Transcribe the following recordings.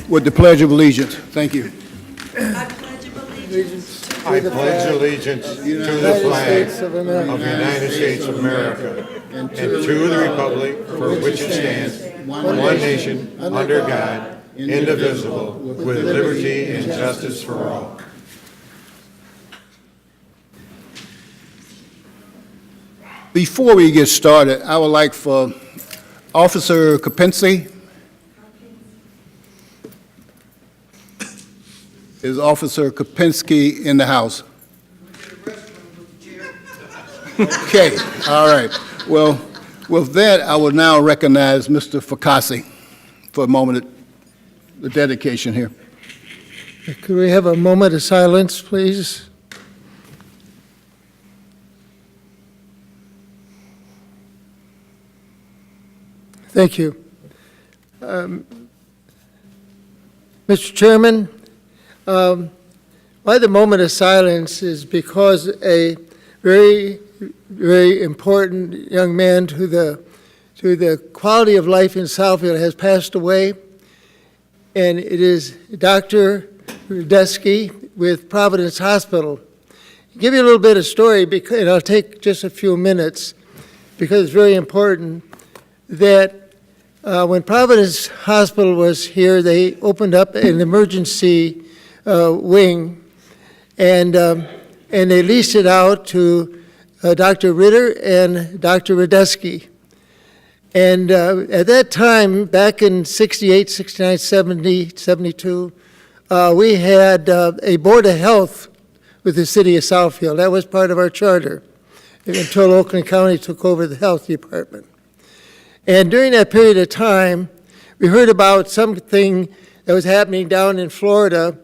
with the Pledge of Allegiance. Thank you. I pledge allegiance I pledge allegiance to the flag of the United States of America and to the republic for which it stands, one nation, under God, indivisible, with liberty and justice for all. Before we get started, I would like for Officer COUNCI. Is Officer Kopinski in the house? Okay, all right. Well, with that, I will now recognize Mr. Fakasi for a moment of the dedication here. Could we have a moment of silence, please? Thank you. Mr. Chairman, why the moment of silence is because a very, very important young man to the quality of life in Southfield has passed away, and it is Dr. Rudetsky with Providence Hospital. I'll give you a little bit of story, and I'll take just a few minutes because it's very important that when Providence Hospital was here, they opened up an emergency wing, and they leased it out to Dr. Ritter and Dr. Rudetsky. And at that time, back in 68, 69, 70, 72, we had a Board of Health with the city of Southfield. That was part of our charter until Oakland County took over the health department. And during that period of time, we heard about something that was happening down in Florida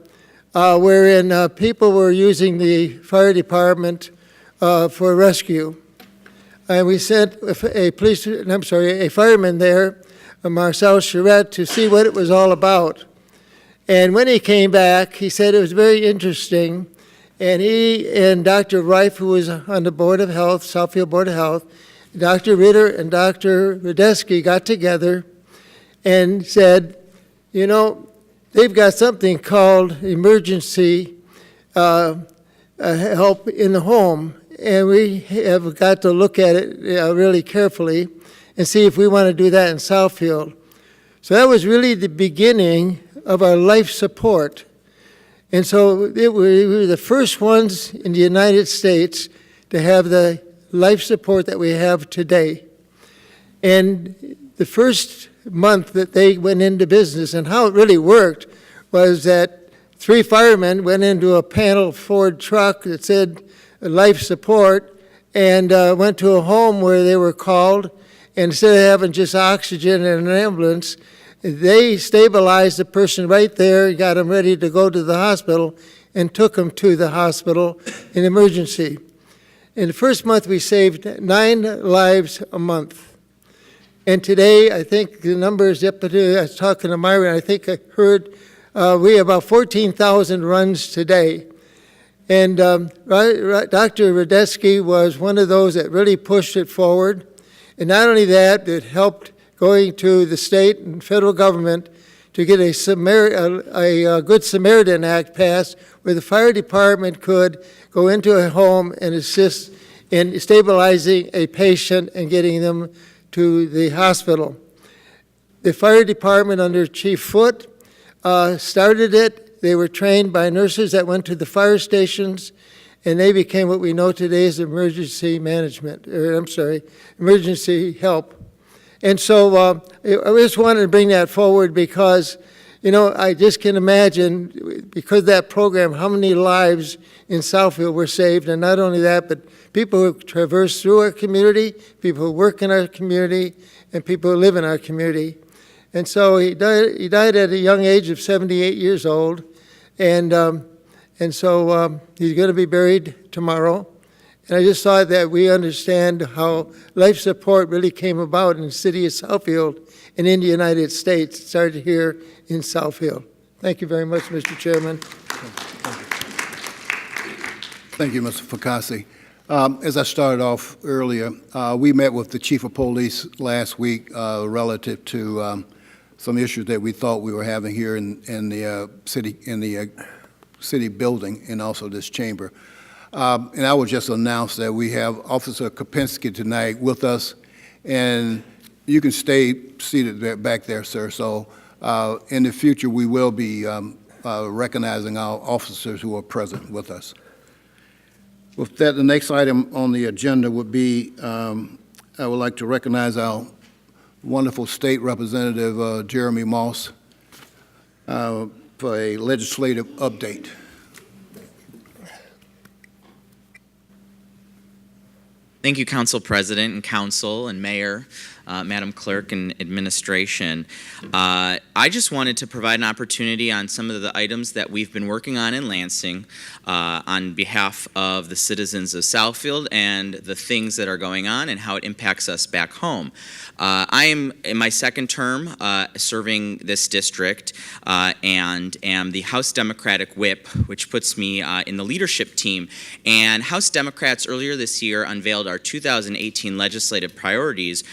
wherein people were using the fire department for rescue. And we sent a fireman there, Marcel Charette, to see what it was all about. And when he came back, he said it was very interesting. And he and Dr. Reif, who was on the Board of Health, Southfield Board of Health, Dr. Ritter and Dr. Rudetsky got together and said, you know, they've got something called emergency help in the home, and we have got to look at it really carefully and see if we want to do that in Southfield. So that was really the beginning of our life support. And so we were the first ones in the United States to have the life support that we have today. And the first month that they went into business, and how it really worked was that 3 firemen went into a panel Ford truck that said life support and went to a home where they were called, and instead of having just oxygen and an ambulance, they stabilized the person right there, got them ready to go to the hospital, and took them to the hospital in emergency. In the first month, we saved 9 lives a month. And today, I think the numbers, I was talking to Myron, I think I heard we have about 14,000 runs today. And Dr. Rudetsky was one of those that really pushed it forward. And not only that, it helped going to the state and federal government to get a Good Samaritan Act passed where the fire department could go into a home and assist in stabilizing a patient and getting them to the hospital. The fire department under Chief Foote started it. They were trained by nurses that went to the fire stations, and they became what we know today as emergency help. And so I just wanted to bring that forward because, you know, I just can imagine, because of that program, how many lives in Southfield were saved. And not only that, but people who traverse through our community, people who work in our community, and people who live in our community. And so he died at a young age of 78 years old. And so he's going to be buried tomorrow. And I just thought that we understand how life support really came about in the city of Southfield and in the United States. It started here in Southfield. Thank you very much, Mr. Chairman. Thank you, Mr. Fakasi. As I started off earlier, we met with the Chief of Police last week relative to some issues that we thought we were having here in the city building and also this chamber. And I would just announce that we have Officer Kopinski tonight with us, and you can stay seated back there, sir. So in the future, we will be recognizing our officers who are present with us. With that, the next item on the agenda would be, I would like to recognize our wonderful state representative, Jeremy Moss, for a legislative update. Thank you, Council President and Council and Mayor, Madam Clerk and Administration. I just wanted to provide an opportunity on some of the items that we've been working on in Lansing on behalf of the citizens of Southfield and the things that are going on and how it impacts us back home. I am in my second term serving this district and am the House Democratic Whip, which puts me in the leadership team. And House Democrats earlier this year unveiled our 2018 legislative priorities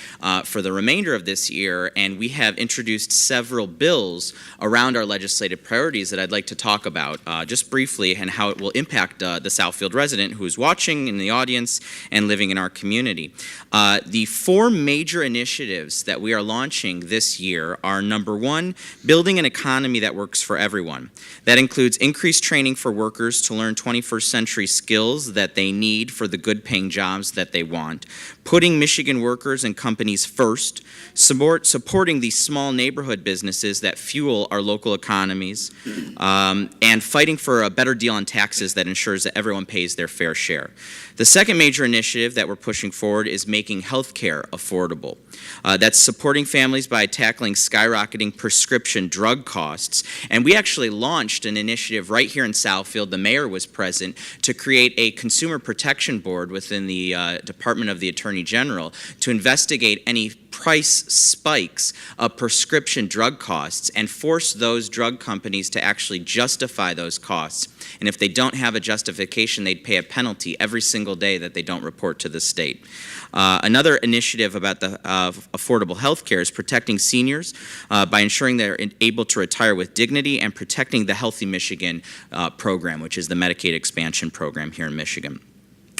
for the remainder of this year, and we have introduced several bills around our legislative priorities that I'd like to talk about just briefly and how it will impact the Southfield resident who's watching in the audience and living in our community. The four major initiatives that we are launching this year are: number one, building an economy that works for everyone. That includes increased training for workers to learn 21st century skills that they need for the good paying jobs that they want, putting Michigan workers and companies first, supporting these small neighborhood businesses that fuel our local economies, and fighting for a better deal on taxes that ensures that everyone pays their fair share. The second major initiative that we're pushing forward is making health care affordable. That's supporting families by tackling skyrocketing prescription drug costs. And we actually launched an initiative right here in Southfield. The mayor was present to create a consumer protection board within the Department of the Attorney General to investigate any price spikes of prescription drug costs and force those drug companies to actually justify those costs. And if they don't have a justification, they'd pay a penalty every single day that they don't report to the state. Another initiative about the affordable health care is protecting seniors by ensuring they're able to retire with dignity and protecting the Healthy Michigan program, which is the Medicaid expansion program here in Michigan.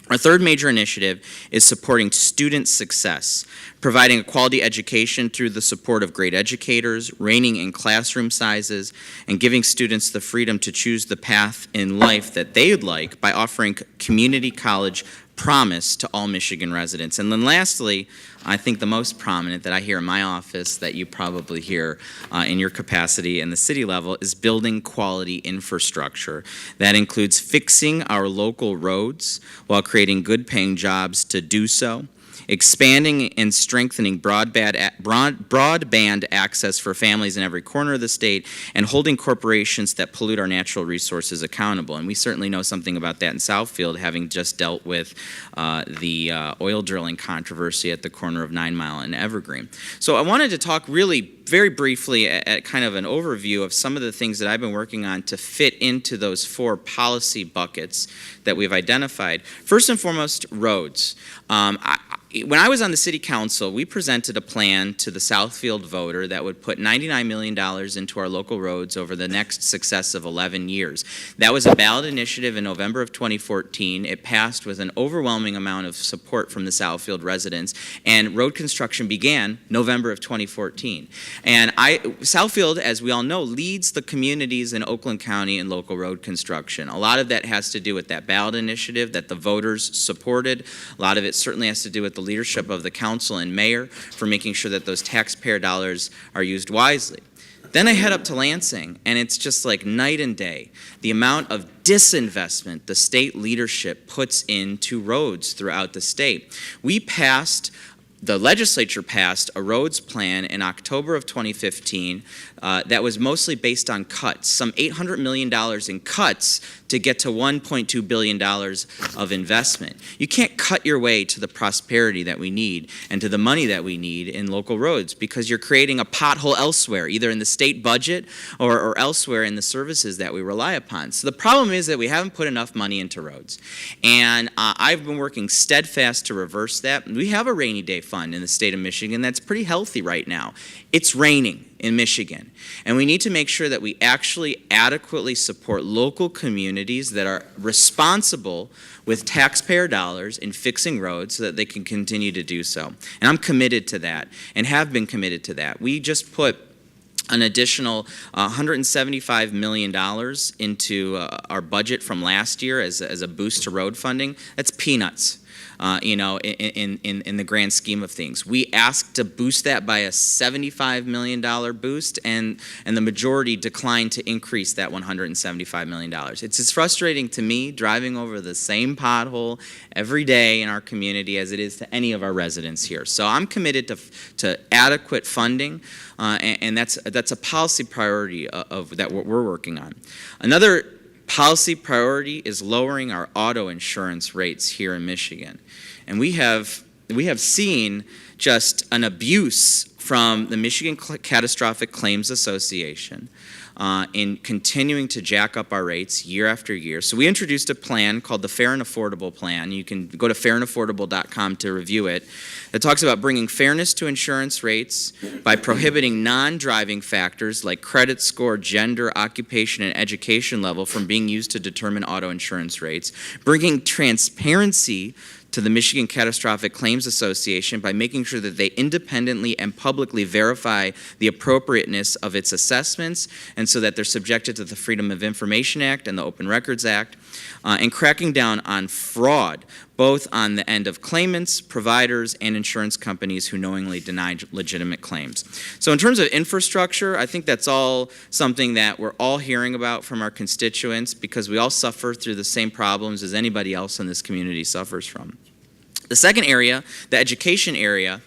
Our third major initiative is supporting student success, providing a quality education through the support of great educators, reining in classroom sizes, and giving students the freedom to choose the path in life that they would like by offering community college promise to all Michigan residents. And then lastly, I think the most prominent that I hear in my office that you probably hear in your capacity in the city level is building quality infrastructure. That includes fixing our local roads while creating good paying jobs to do so, expanding and strengthening broadband access for families in every corner of the state, and holding corporations that pollute our natural resources accountable. And we certainly know something about that in Southfield, having just dealt with the oil drilling controversy at the corner of 9 Mile and Evergreen. So I wanted to talk really very briefly at kind of an overview of some of the things that I've been working on to fit into those four policy buckets that we've identified. First and foremost, roads. When I was on the city council, we presented a plan to the Southfield voter that would put $99 million into our local roads over the next successive 11 years. That was a ballot initiative in November of 2014. It passed with an overwhelming amount of support from the Southfield residents, and road construction began November of 2014. And Southfield, as we all know, leads the communities in Oakland County in local road construction. A lot of that has to do with that ballot initiative that the voters supported. A lot of it certainly has to do with the leadership of the council and mayor for making sure that those taxpayer dollars are used wisely. Then I head up to Lansing, and it's just like night and day. The amount of disinvestment the state leadership puts into roads throughout the state. The legislature passed a roads plan in October of 2015 that was mostly based on cuts, some $800 million in cuts to get to $1.2 billion of investment. You can't cut your way to the prosperity that we need and to the money that we need in local roads because you're creating a pothole elsewhere, either in the state budget or elsewhere in the services that we rely upon. So the problem is that we haven't put enough money into roads. And I've been working steadfast to reverse that. We have a rainy day fund fund in the state of Michigan that's pretty healthy right now. It's raining in Michigan, and we need to make sure that we actually adequately support local communities that are responsible with taxpayer dollars in fixing roads so that they can continue to do so. And I'm committed to that and have been committed to that. We just put an additional $175 million into our budget from last year as a boost to road funding. That's peanuts. In the grand scheme of things. We asked to boost that by a $75 million boost, and the majority declined to increase that $175 million. It's as frustrating to me driving over the same pothole every day in our community as it is to any of our residents here. So I'm committed to adequate funding, and that's a policy priority of that we're working on. Another policy priority is lowering our auto insurance rates here in Michigan. And we have seen just an abuse from the Michigan Catastrophic Claims Association in continuing to jack up our rates year after year. So we introduced a plan called the Fair and Affordable Plan. You can go to fairandaffordable.com to review it. It talks about bringing fairness to insurance rates by prohibiting non-driving factors like credit score, gender, occupation, and education level from being used to determine auto insurance rates, bringing transparency to the Michigan Catastrophic Claims Association by making sure that they independently and publicly verify the appropriateness of its assessments, and so that they're subjected to the Freedom of Information Act and the Open Records Act, and cracking down on fraud, both on the end of claimants, providers, and insurance companies who knowingly deny legitimate claims. So in terms of infrastructure, I think that's all something that we're all hearing about from our constituents, because we all suffer through the same problems as anybody else in this community suffers from. The second area, the education area,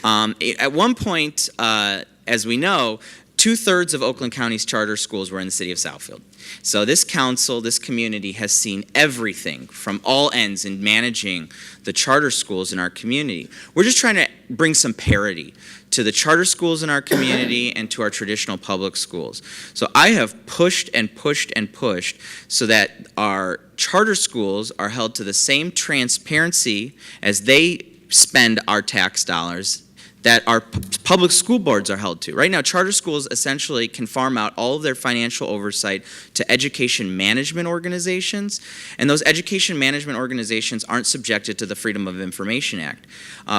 at one point, as we know, 2/3 of Oakland County's charter schools were in the city of Southfield. So this council, this community has seen everything from all ends in managing the charter schools in our community. We're just trying to bring some parity to the charter schools in our community and to our traditional public schools. So I have pushed and pushed and pushed so that our charter schools are held to the same transparency as they spend our tax dollars that our public school boards are held to. Right now, charter schools essentially can farm out all of their financial oversight to education management organizations, and those education management organizations aren't subjected to the Freedom of Information Act.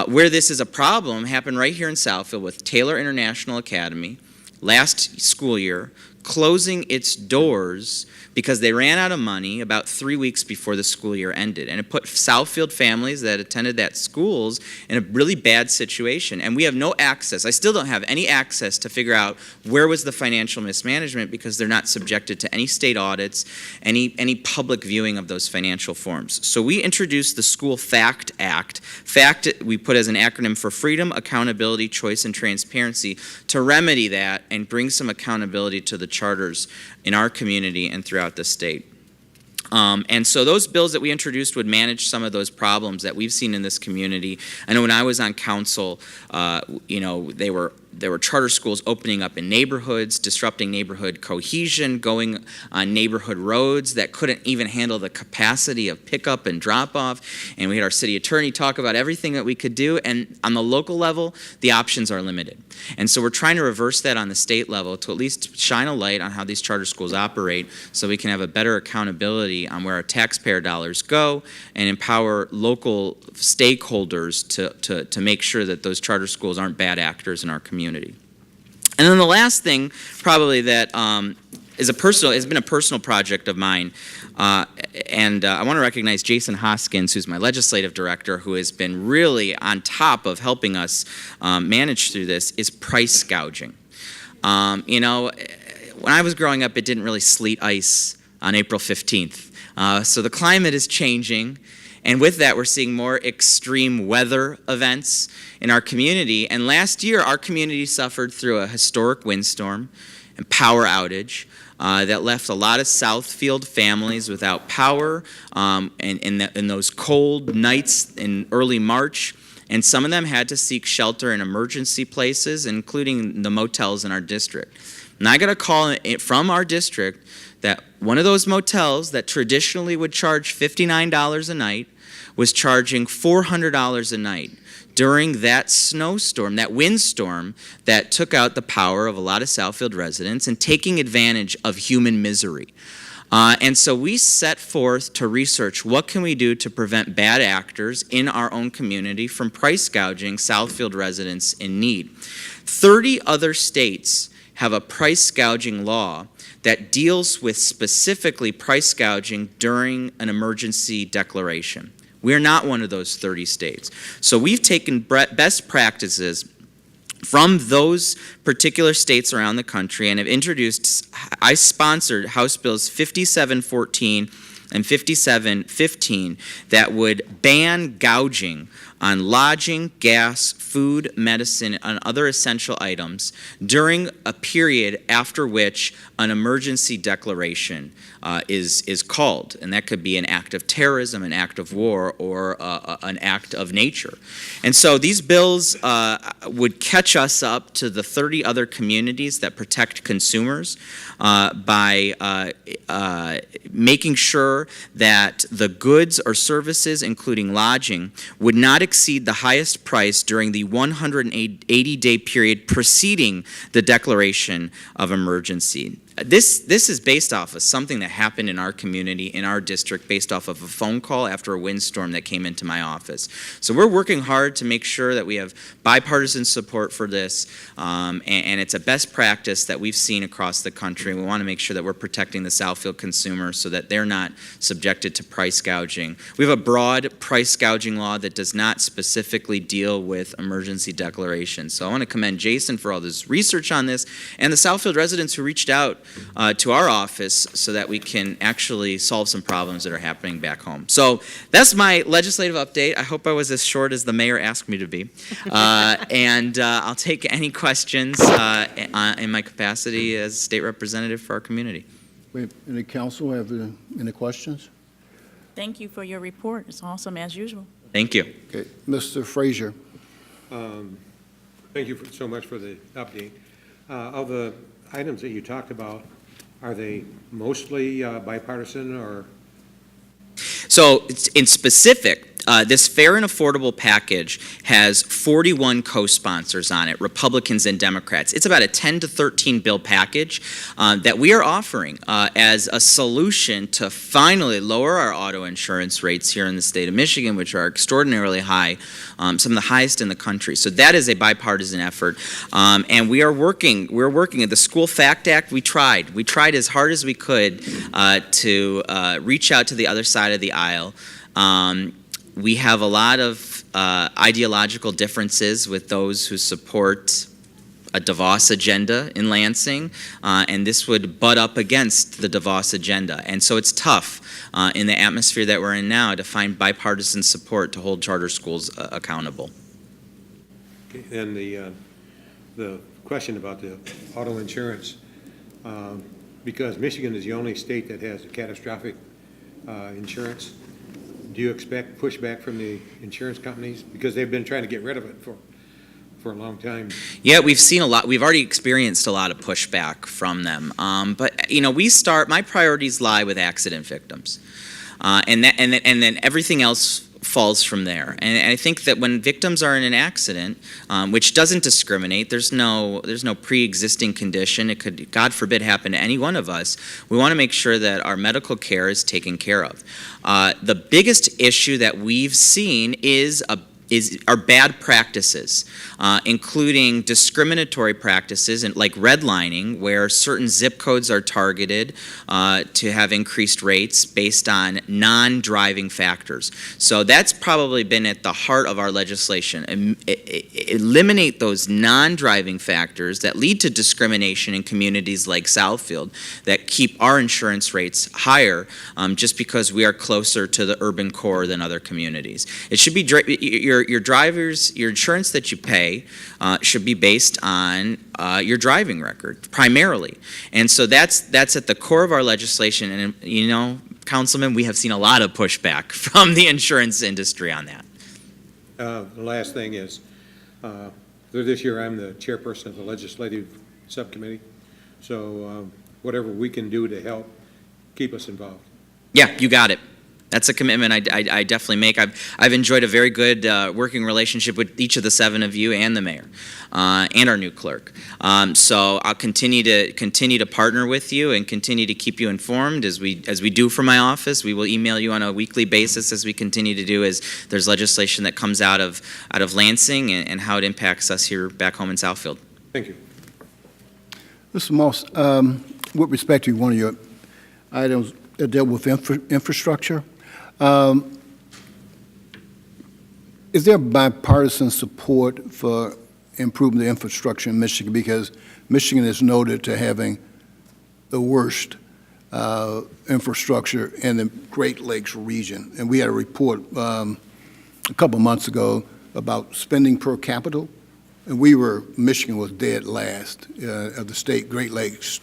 Where this is a problem happened right here in Southfield with Taylor International Academy last school year, closing its doors because they ran out of money about 3 weeks before the school year ended. And it put Southfield families that attended that schools in a really bad situation. And we have no access. I still don't have any access to figure out where was the financial mismanagement, because they're not subjected to any state audits, any public viewing of those financial forms. So we introduced the School FACT Act. FACT we put as an acronym for Freedom, Accountability, Choice, and Transparency, to remedy that and bring some accountability to the charters in our community and throughout the state. And so those bills that we introduced would manage some of those problems that we've seen in this community. I know when I was on council, there were charter schools opening up in neighborhoods, disrupting neighborhood cohesion, going on neighborhood roads that couldn't even handle the capacity of pickup and drop-off. And we had our city attorney talk about everything that we could do. And on the local level, the options are limited. And so we're trying to reverse that on the state level to at least shine a light on how these charter schools operate, so we can have a better accountability on where our taxpayer dollars go and empower local stakeholders to make sure that those charter schools aren't bad actors in our community. And then the last thing, probably that has been a personal project of mine, and I want to recognize Jason Hoskins, who's my legislative director, who has been really on top of helping us manage through this, is price gouging. When I was growing up, it didn't really sleet ice on April 15th. So the climate is changing. And with that, we're seeing more extreme weather events in our community. And last year, our community suffered through a historic windstorm and power outage that left a lot of Southfield families without power in those cold nights in early March. And some of them had to seek shelter in emergency places, including the motels in our district. And I got a call from our district that one of those motels that traditionally would charge $59 a night was charging $400 a night during that snowstorm, that windstorm that took out the power of a lot of Southfield residents and taking advantage of human misery. And so we set forth to research what can we do to prevent bad actors in our own community from price gouging Southfield residents in need. 30 other states have a price gouging law that deals with specifically price gouging during an emergency declaration. We are not one of those 30 states. So we've taken best practices from those particular states around the country and have introduced, I sponsored House Bills 5714 and 5715 that would ban gouging on lodging, gas, food, medicine, and other essential items during a period after which an emergency declaration is called. And that could be an act of terrorism, an act of war, or an act of nature. And so these bills would catch us up to the 30 other communities that protect consumers by making sure that the goods or services, including lodging, would not exceed the highest price during the 180-day period preceding the declaration of emergency. This is based off of something that happened in our community, in our district, based off of a phone call after a windstorm that came into my office. So we're working hard to make sure that we have bipartisan support for this, and it's a best practice that we've seen across the country. We want to make sure that we're protecting the Southfield consumer so that they're not subjected to price gouging. We have a broad price gouging law that does not specifically deal with emergency declarations. So I want to commend Jason for all this research on this, and the Southfield residents who reached out to our office so that we can actually solve some problems that are happening back home. So that's my legislative update. I hope I was as short as the mayor asked me to be. And I'll take any questions in my capacity as state representative for our community. Wait, any council have any questions? Thank you for your report. It's awesome as usual. Thank you. Okay, Mr. Frazier. Thank you so much for the update. Of the items that you talked about, are they mostly bipartisan or? So in specific, this fair and affordable package has 41 co-sponsors on it, Republicans and Democrats. It's about a 10 to 13 bill package that we are offering as a solution to finally lower our auto insurance rates here in the state of Michigan, which are extraordinarily high, some of the highest in the country. So that is a bipartisan effort. And we're working at the School Fact Act. We tried as hard as we could to reach out to the other side of the aisle. We have a lot of ideological differences with those who support a DeVos agenda in Lansing, and this would butt up against the DeVos agenda. And so it's tough in the atmosphere that we're in now to find bipartisan support to hold charter schools accountable. Okay, and the question about the auto insurance, because Michigan is the only state that has a catastrophic insurance. Do you expect pushback from the insurance companies? Because they've been trying to get rid of it for a long time. Yeah, we've seen a lot. We've already experienced a lot of pushback from them. But you know, my priorities lie with accident victims, and then everything else falls from there. And I think that when victims are in an accident, which doesn't discriminate, there's no pre-existing condition. It could, God forbid, happen to any one of us. We want to make sure that our medical care is taken care of. The biggest issue that we've seen are bad practices, including discriminatory practices and like redlining, where certain zip codes are targeted to have increased rates based on non-driving factors. So that's probably been at the heart of our legislation. Eliminate those non-driving factors that lead to discrimination in communities like Southfield that keep our insurance rates higher just because we are closer to the urban core than other communities. It should be your insurance that you pay should be based on your driving record primarily, and so that's at the core of our legislation. And you know, Councilman, we have seen a lot of pushback from the insurance industry on that. The last thing is, this year I'm the chairperson of the legislative subcommittee, so whatever we can do to help keep us involved. Yeah, you got it. That's a commitment I definitely make. I've enjoyed a very good working relationship with each of the 7 of you and the mayor and our new clerk. So I'll continue to partner with you and continue to keep you informed as we do from my office. We will email you on a weekly basis as we continue to do as there's legislation that comes out of Lansing and how it impacts us here back home in Southfield. Thank you. Mr. Moss, with respect to one of your items that dealt with infrastructure, is there bipartisan support for improving the infrastructure in Michigan? Because Michigan is noted to having the worst infrastructure in the Great Lakes region. And we had a report a couple months ago about spending per capita, and Michigan was dead last of the Great Lakes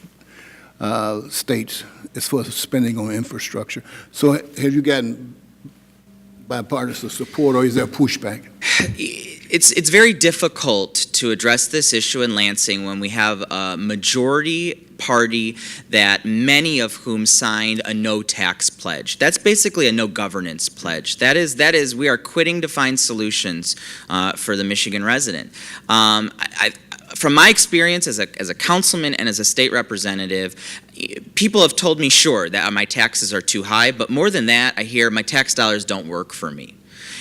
states as far as spending on infrastructure. So have you gotten bipartisan support, or is there pushback? It's very difficult to address this issue in Lansing when we have a majority party that many of whom signed a no tax pledge. That's basically a no governance pledge. That is we are quitting to find solutions for the Michigan resident. From my experience as a councilman and as a state representative, people have told me, sure, that my taxes are too high, but more than that, I hear my tax dollars don't work for me.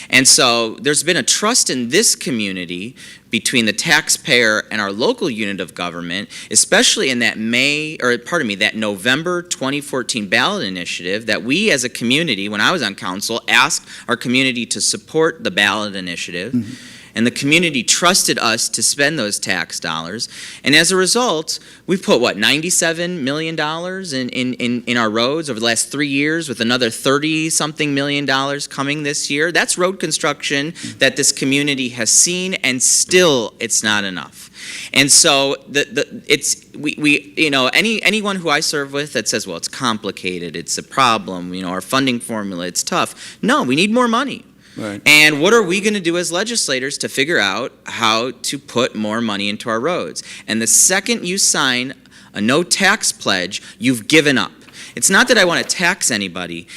And so there's been a trust in this community between the taxpayer and our local unit of government, especially in that that November 2014 ballot initiative that we as a community, when I was on council, asked our community to support the ballot initiative. Mm-hmm. And the community trusted us to spend those tax dollars. And as a result, we've put, $97 million in our roads over the last 3 years, with another $30-something million coming this year. That's road construction that this community has seen, and still it's not enough. And so anyone who I serve with that says, well, it's complicated, it's a problem, our funding formula, it's tough. No, we need more money. Right. And what are we going to do as legislators to figure out how to put more money into our roads? And the second you sign a no tax pledge, you've given up. It's not that I want to tax anybody,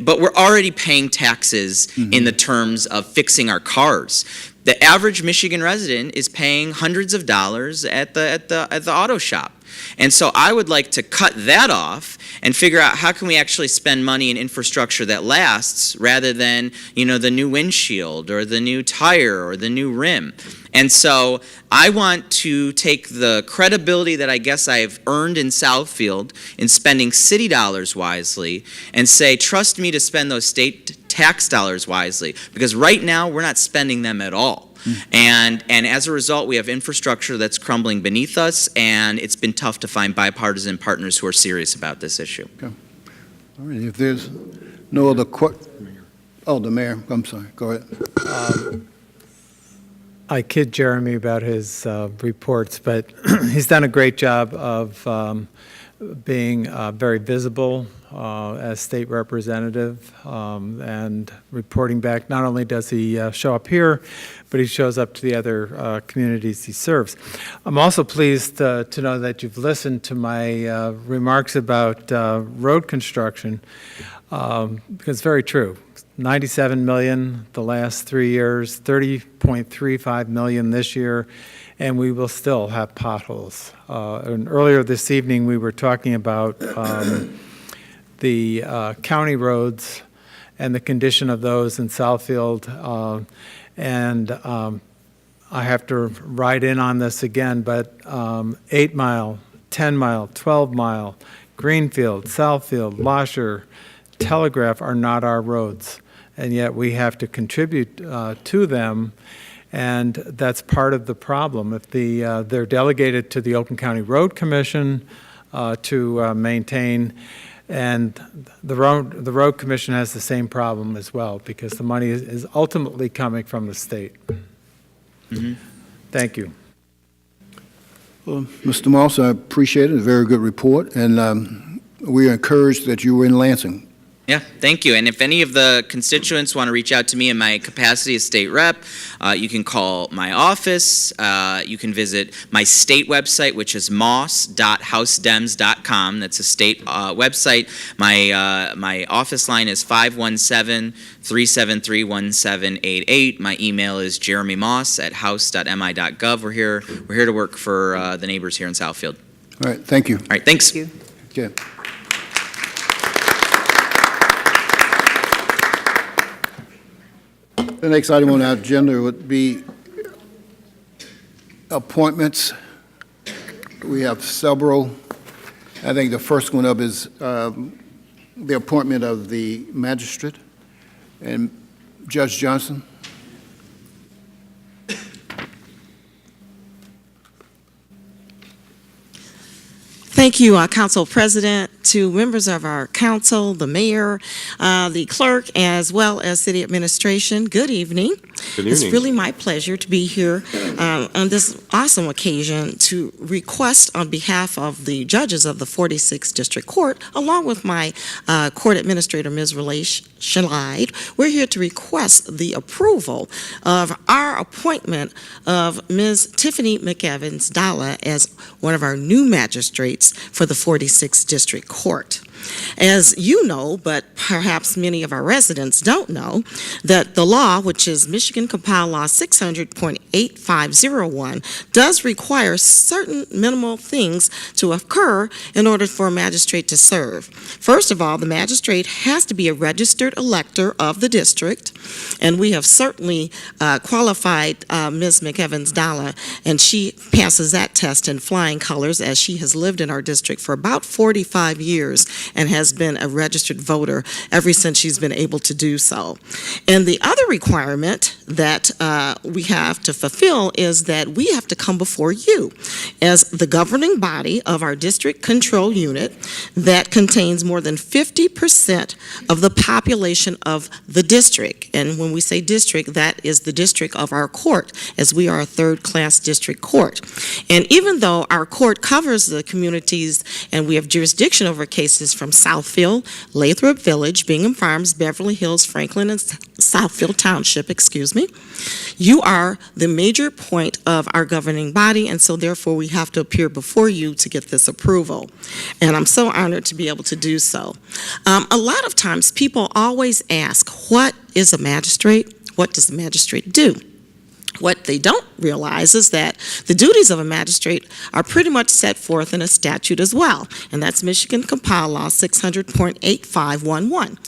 but we're already paying taxes in the terms of fixing our cars. The average Michigan resident is paying hundreds of dollars at the auto shop. And so I would like to cut that off and figure out how can we actually spend money in infrastructure that lasts rather than, the new windshield or the new tire or the new rim. And so I want to take the credibility that I guess I've earned in Southfield in spending city dollars wisely and say, trust me to spend those state tax dollars wisely, because right now we're not spending them at all. And as a result, we have infrastructure that's crumbling beneath us, and it's been tough to find bipartisan partners who are serious about this issue. Okay. All right. If there's no other the mayor. I'm sorry. Go ahead. I kid Jeremy about his reports, but he's done a great job of being very visible as state representative and reporting back. Not only does he show up here, but he shows up to the other communities he serves. I'm also pleased to know that you've listened to my remarks about road construction, because it's very true. 97 million the last 3 years, 30.35 million this year, and we will still have potholes. And earlier this evening, we were talking about the county roads and the condition of those in Southfield, and I have to write in on this again, but 8 Mile, 10 Mile, 12 Mile, Greenfield, Southfield, Lasher, Telegraph are not our roads, and yet we have to contribute to them, and that's part of the problem. If they're delegated to the Oakland County Road Commission to maintain, and the road commission has the same problem as well, because the money is ultimately coming from the state. Mm-hmm. Thank you. Well, Mr. Moss, I appreciate it. A very good report, and we are encouraged that you were in Lansing Yeah, thank you. And if any of the constituents want to reach out to me in my capacity as state rep, you can call my office. You can visit my state website, which is moss.housedems.com. That's a state website. My office line is 517-373-1788. My email is jeremymoss@house.mi.gov. We're here to work for the neighbors here in Southfield. All right, thank you. All right, thanks. Thank you. Okay. The next item on our agenda would be appointments. We have several. I think the first one up is the appointment of the magistrate. And Judge Johnson? Thank you, Council President, to members of our council, the mayor, the clerk, as well as city administration. Good evening. Good evening. It's really my pleasure to be here on this awesome occasion to request on behalf of the judges of the 46th District Court, along with my court administrator, Ms. Shalide, we're here to request the approval of our appointment of Ms. Tiffany McEvans-Dalla as one of our new magistrates for the 46th District Court. As you know, but perhaps many of our residents don't know, that the law, which is Michigan Compiled Law 600.8501, does require certain minimal things to occur in order for a magistrate to serve. First of all, the magistrate has to be a registered elector of the district, and we have certainly qualified Ms. McEvans-Dalla, and she passes that test in flying colors, as she has lived in our district for about 45 years and has been a registered voter ever since she's been able to do so. And the other requirement that we have to fulfill is that we have to come before you as the governing body of our district control unit that contains more than 50% of the population of the district. And when we say district, that is the district of our court, as we are a third-class district court. And even though our court covers the communities and we have jurisdiction over cases from Southfield, Lathrop Village, Bingham Farms, Beverly Hills, Franklin, and Southfield Township, you are the major point of our governing body, and so therefore we have to appear before you to get this approval. And I'm so honored to be able to do so. A lot of times people always ask, what is a magistrate? What does a magistrate do? What they don't realize is that the duties of a magistrate are pretty much set forth in a statute as well, and that's Michigan Compiled Law 600.8511.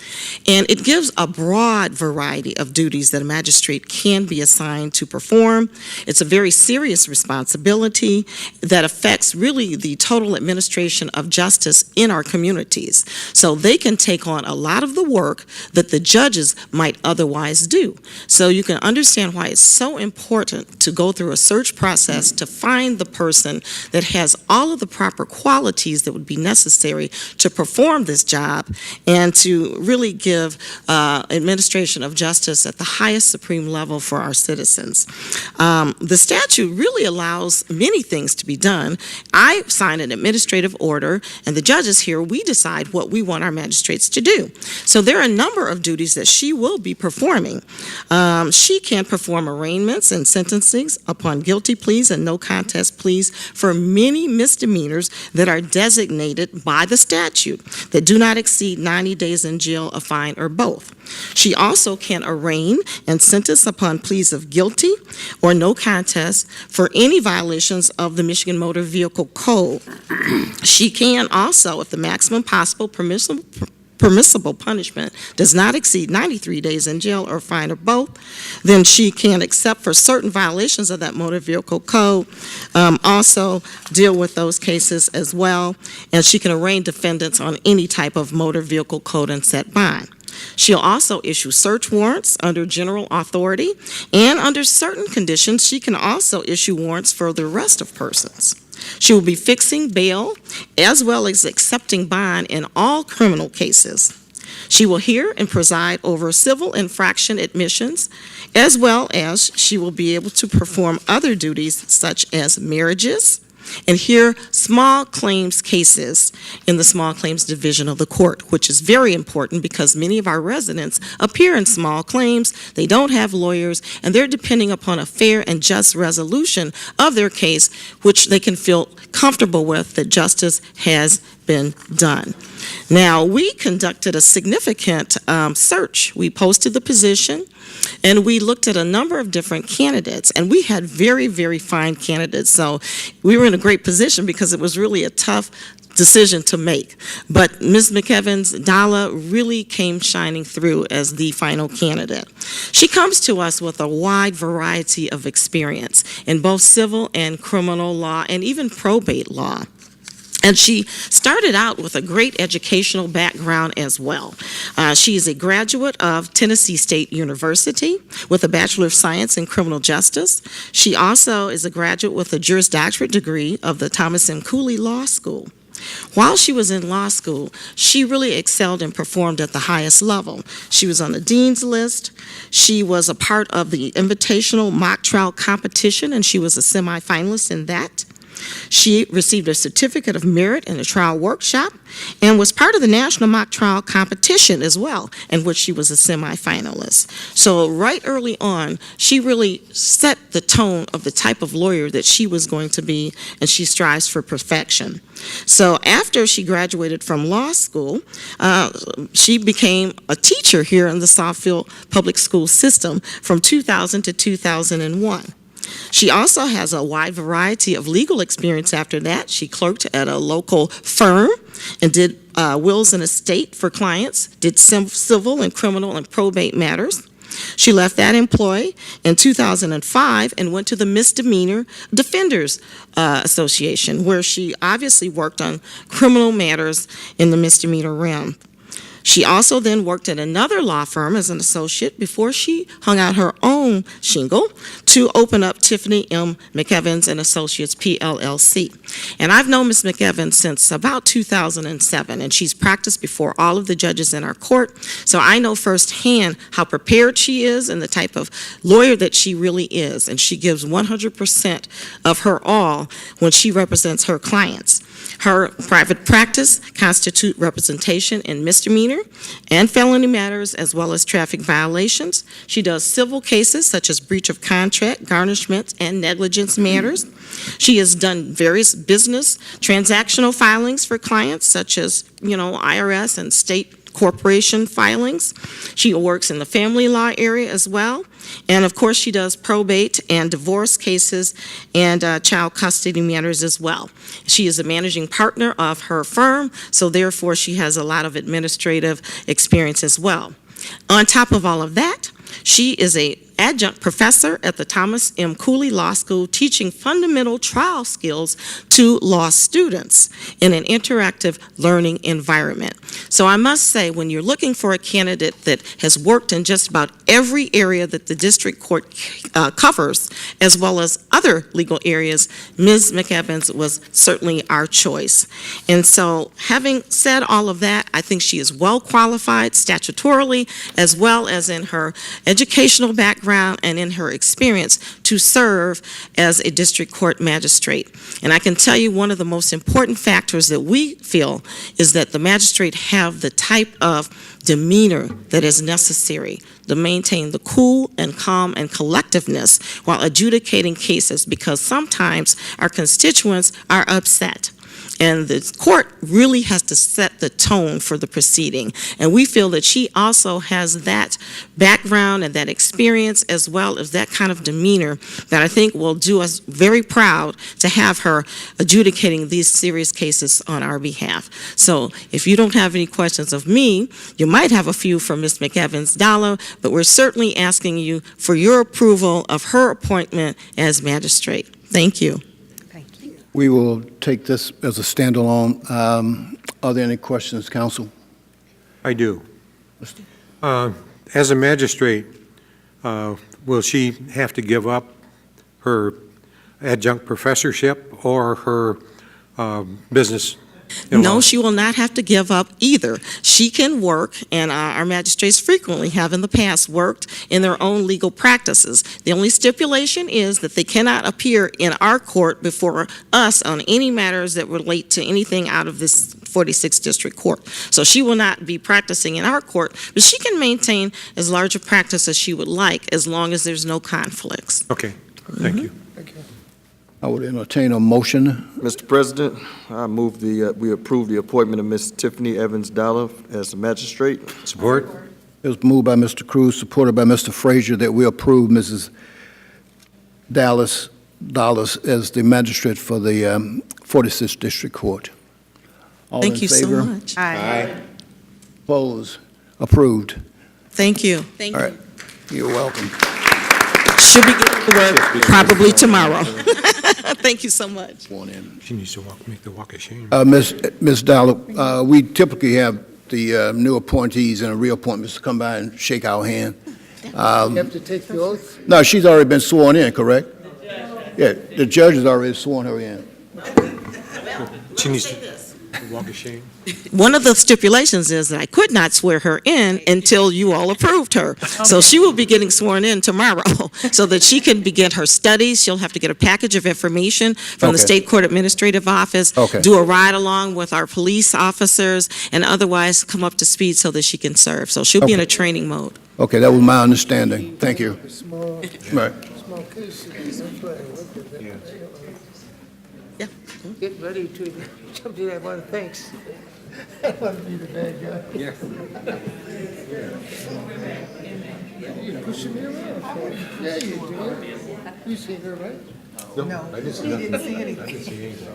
And it gives a broad variety of duties that a magistrate can be assigned to perform. It's a very serious responsibility that affects really the total administration of justice in our communities. So they can take on a lot of the work that the judges might otherwise do. So you can understand why it's so important to go through a search process to find the person that has all of the proper qualities that would be necessary to perform this job and to really give administration of justice at the highest supreme level for our citizens. The statute really allows many things to be done. I sign an administrative order, and the judges here, we decide what we want our magistrates to do. So there are a number of duties that she will be performing. She can perform arraignments and sentencings upon guilty pleas and no contest pleas for many misdemeanors that are designated by the statute that do not exceed 90 days in jail, a fine, or both. She also can arraign and sentence upon pleas of guilty or no contest for any violations of the Michigan Motor Vehicle Code. She can also, if the maximum possible permissible punishment does not exceed 93 days in jail or fine or both, then she can, except for certain violations of that motor vehicle code, also deal with those cases as well, and she can arraign defendants on any type of motor vehicle code and set bond. She'll also issue search warrants under general authority, and under certain conditions, she can also issue warrants for the arrest of persons. She will be fixing bail as well as accepting bond in all criminal cases. She will hear and preside over civil infraction admissions, as well as she will be able to perform other duties such as marriages, and hear small claims cases in the small claims division of the court, which is very important because many of our residents appear in small claims, they don't have lawyers, and they're depending upon a fair and just resolution of their case, which they can feel comfortable with that justice has been done. Now, we conducted a significant search. We posted the position, and we looked at a number of different candidates, and we had very, very fine candidates. So we were in a great position because it was really a tough decision to make. But Ms. McEvans Dala really came shining through as the final candidate. She comes to us with a wide variety of experience in both civil and criminal law and even probate law. And she started out with a great educational background as well. She is a graduate of Tennessee State University with a Bachelor of Science in Criminal Justice. She also is a graduate with a Juris Doctorate degree of the Thomas M. Cooley Law School. While she was in law school, she really excelled and performed at the highest level. She was on the dean's list. She was a part of the invitational mock trial competition, and she was a semifinalist in that. She received a certificate of merit in a trial workshop and was part of the national mock trial competition as well, in which she was a semifinalist. So right early on, she really set the tone of the type of lawyer that she was going to be, and she strives for perfection. So after she graduated from law school, she became a teacher here in the Southfield public school system from 2000 to 2001. She also has a wide variety of legal experience after that. She clerked at a local firm and did wills and estate for clients, did civil and criminal and probate matters. She left that employ in 2005 and went to the Misdemeanor Defenders Association, where she obviously worked on criminal matters in the misdemeanor realm. She also then worked at another law firm as an associate before she hung out her own shingle to open up Tiffany M. McEvans and Associates PLLC. And I've known Ms. McEvans since about 2007, and she's practiced before all of the judges in our court. So I know firsthand how prepared she is and the type of lawyer that she really is. And she gives 100% of her all when she represents her clients. Her private practice constitutes representation in misdemeanor and felony matters, as well as traffic violations. She does civil cases such as breach of contract, garnishment, and negligence matters. She has done various business transactional filings for clients, such as, IRS and state corporation filings. She works in the family law area as well. And of course, she does probate and divorce cases and child custody matters as well. She is a managing partner of her firm, so therefore she has a lot of administrative experience as well. On top of all of that, she is an adjunct professor at the Thomas M. Cooley Law School, teaching fundamental trial skills to law students in an interactive learning environment. So I must say, when you're looking for a candidate that has worked in just about every area that the district court covers, as well as other legal areas, Ms. McEvans was certainly our choice. And so, having said all of that, I think she is well qualified statutorily, as well as in her educational background and in her experience to serve as a district court magistrate. And I can tell you one of the most important factors that we feel is that the magistrate have the type of demeanor that is necessary to maintain the cool and calm and collectiveness while adjudicating cases, because sometimes our constituents are upset. And the court really has to set the tone for the proceeding. And we feel that she also has that background and that experience, as well as that kind of demeanor, that I think will do us very proud to have her adjudicating these serious cases on our behalf. So if you don't have any questions of me, you might have a few from Ms. McEvans Dala, but we're certainly asking you for your approval of her appointment as magistrate. Thank you. We will take this as a standalone. Are there any questions, counsel? I do. As a magistrate, will she have to give up her adjunct professorship or her business No, she will not have to give up either. She can work, and our magistrates frequently have in the past worked in their own legal practices. The only stipulation is that they cannot appear in our court before us on any matters that relate to anything out of this 46th District Court. So she will not be practicing in our court, but she can maintain as large a practice as she would like as long as there's no conflicts. Okay, thank you. I would entertain a motion. Mr. President, I move we approve the appointment of Ms. Tiffany Evans Dollar as the magistrate. Support? It was moved by Mr. Cruz, supported by Mr. Frazier, that we approve Mrs. Dallas as the magistrate for the 46th District Court. All Thank in you so favor? much. Opposed? Approved. Thank you. Thank All you. right. You're welcome. She'll be getting to work probably tomorrow. Thank you so much. Sworn in. She needs to make the walk of shame. Ms. Dollar, we typically have the new appointees and reappointments to come by and shake our hand. You have to take the oath? No, she's already been sworn in, correct? Yeah, the judge has already sworn her in. She needs to walk of shame. One of the stipulations is that I could not swear her in until you all approved her. So she will be getting sworn in tomorrow so that she can begin her studies. She'll have to get a package of information from the Okay. State Court Administrative Office, Okay. do a ride along with our police officers, and otherwise come up to speed so that she can serve. So she'll be in a training mode. Okay, that was my understanding. Thank you. Small, Right. small case. That's why I looked at that. Yeah. Get ready to jump to that one, thanks. I want to be the bad guy. Yeah. You're pushing me around for it. Yeah, you do. You seen her, right? No, I didn't see nothing. I didn't see anything.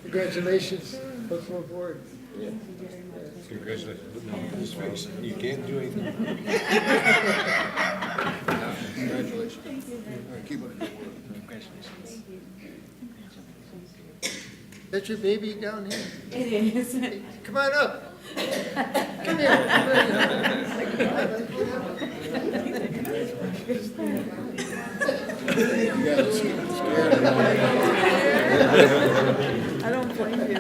Congratulations. Welcome aboard. Congratulations. No, his face. You can't do anything. Congratulations. All right, keep up the good work. That's your baby down here? It is. Come on up. Come here. I don't blame you.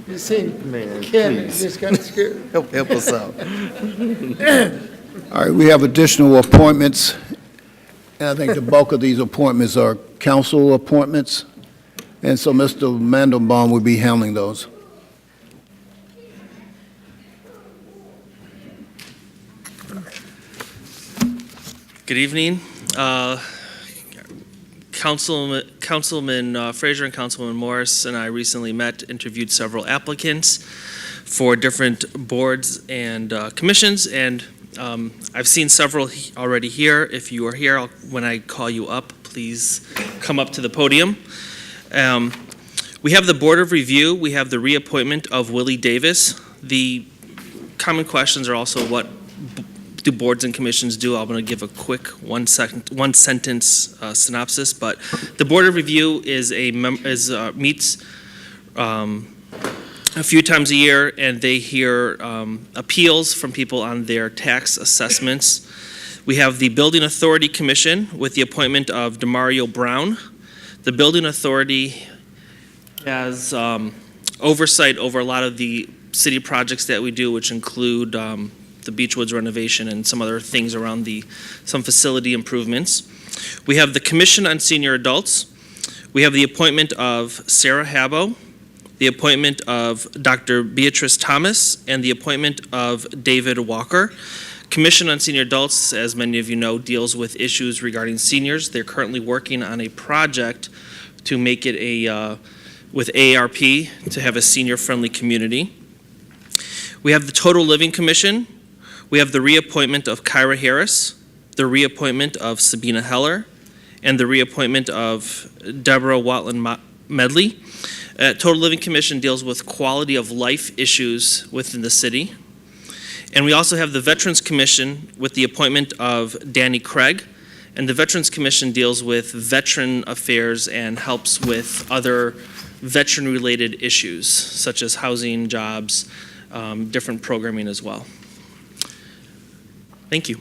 You seen Man, Ken, you please, just got scared. help us out. All right, we have additional appointments, and I think the bulk of these appointments are council appointments, and so Mr. Mandelbaum will be handling those. Good evening. Councilman Frazier and Councilwoman Morris and I recently met, interviewed several applicants for different boards and commissions, and I've seen several already here. If you are here, when I call you up, please come up to the podium. We have the Board of Review. We have the reappointment of Willie Davis. The common questions are also what do boards and commissions do. I'm going to give a quick one-sentence synopsis. But the Board of Review meets a few times a year, and they hear appeals from people on their tax assessments. We have the Building Authority Commission with the appointment of DeMario Brown. The Building Authority has oversight over a lot of the city projects that we do, which include the Beachwoods renovation and some other things around some facility improvements. We have the Commission on Senior Adults. We have the appointment of Sarah Habbo, the appointment of Dr. Beatrice Thomas, and the appointment of David Walker. Commission on Senior Adults, as many of you know, deals with issues regarding seniors. They're currently working on a project to make it with AARP to have a senior-friendly community. We have the Total Living Commission. We have the reappointment of Kyra Harris, the reappointment of Sabina Heller, and the reappointment of Deborah Watland Medley. Total Living Commission deals with quality of life issues within the city. And we also have the Veterans Commission with the appointment of Danny Craig. And the Veterans Commission deals with veteran affairs and helps with other veteran-related issues, such as housing, jobs, different programming as well. Thank you.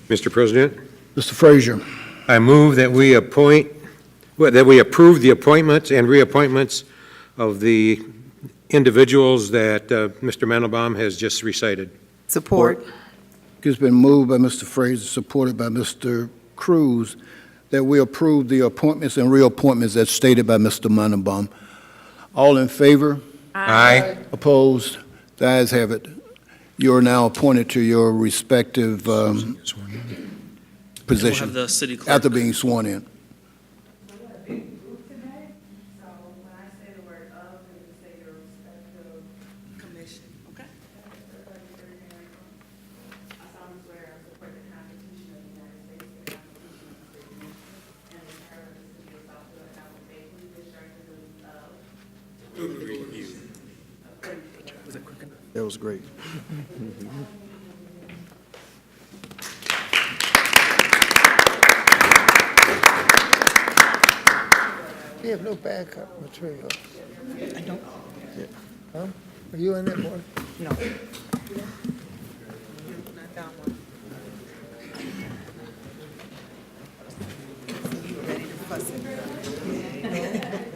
Mr. President, Mr. Frazier. I move that we approve the appointments and reappointments of the individuals that Mr. Mandelbaum has just recited. Support. It's been moved by Mr. Frazier, supported by Mr. Cruz, that we approve the appointments and reappointments as stated by Mr. Mandelbaum. All in favor? Aye. Opposed? The ayes have it. You are now appointed to your respective We'll have position the city clerk. after being sworn in. That was great. We have no backup material. I don't. Huh? Are you on that board? No. Not that one. You ready to fuss it?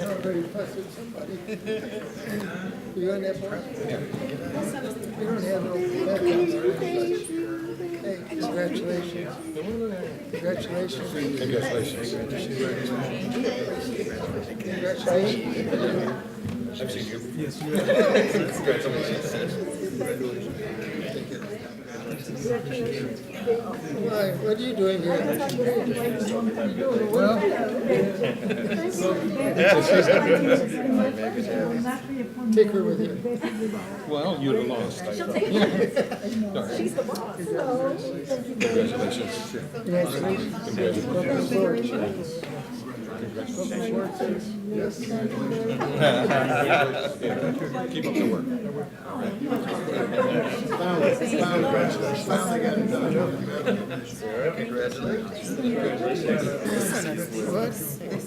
Already fussing somebody. You on that board? Yeah. You don't have no backup. Hey, congratulations. Congratulations. Why, what are you doing here? Well, take her with you. Well, you'd have lost. Keep up the work.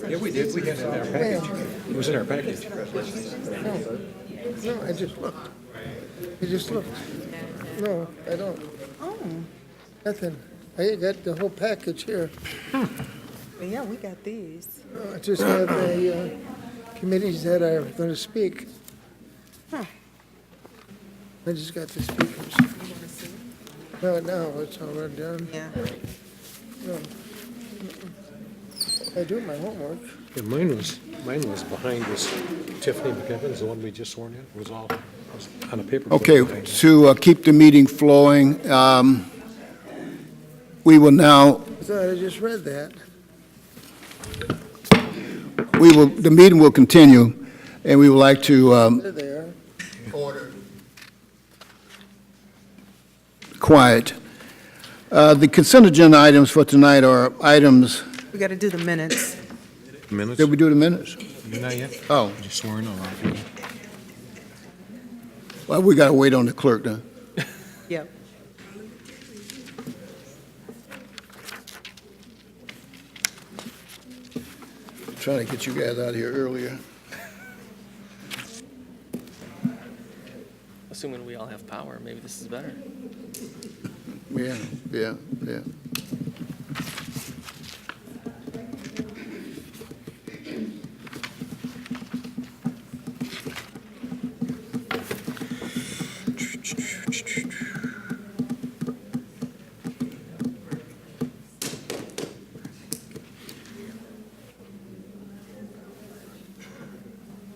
Yeah, we did. We had it in our package. It was in our package. No, I just looked. I just looked. No, I don't. Oh, Nothing. I got the whole package here. yeah, we got these. I just have the committees that are going to speak. Huh. I just got the speakers. You want to see? No, no, it's all run down. Yeah. No. I do my homework. Yeah, mine was behind this Tiffany McEvans, the one we just sworn in, was on a paper. Okay, to keep the meeting flowing, we will now, I thought I just read that. the meeting will continue, and we would like to There they are. quiet. The consent agenda items for tonight are items, We got to do the minutes. Minutes? did we do the minutes? Not yet. Oh, Just sworn on. well, we got to wait on the clerk then. Yep. Trying to get you guys out of here earlier. Assuming we all have power, maybe this is better. Yeah, yeah, yeah.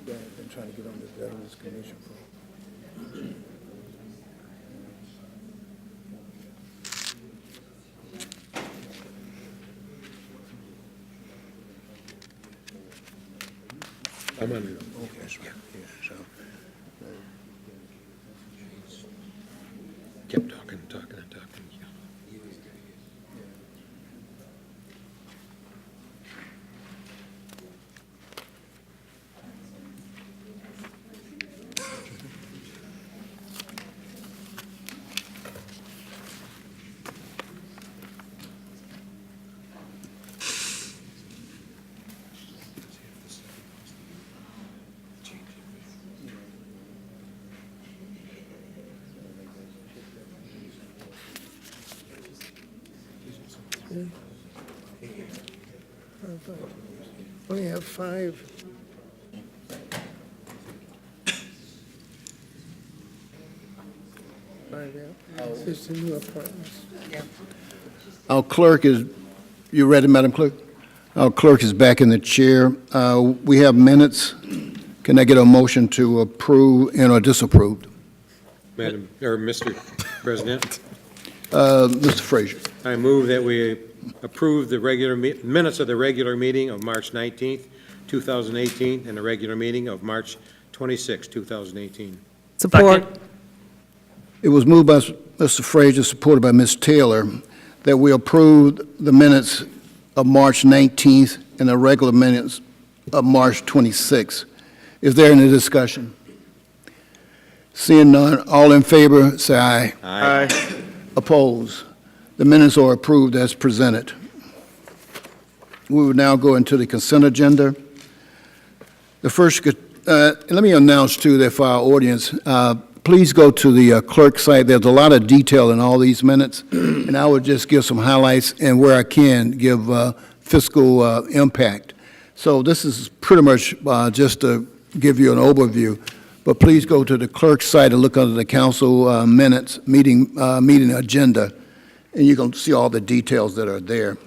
Yeah, I've been trying to get on the Veterans Commission for. I'm on. So, Kept talking. Only have 5. It's the new apartments. Our clerk is, you ready, Madam Clerk? Our clerk is back in the chair. We have minutes. Can I get a motion to approve and or disapprove? Mr. President, Mr. Frazier. I move that we approve the minutes of the regular meeting of March 19th, 2018, and the regular meeting of March 26th, 2018. Support. It was moved by Mr. Frazier, supported by Ms. Taylor, that we approve the minutes of March 19th and the regular minutes of March 26th. Is there any discussion? Seeing none, all in favor, say aye. Aye. Opposed? The minutes are approved as presented. We will now go into the consent agenda. The first, let me announce too that for our audience, please go to the clerk site. There's a lot of detail in all these minutes, and I would just give some highlights and where I can give fiscal impact. So this is pretty much just to give you an overview, but please go to the clerk site and look under the council minutes, meeting agenda, and you can see all the details that are there.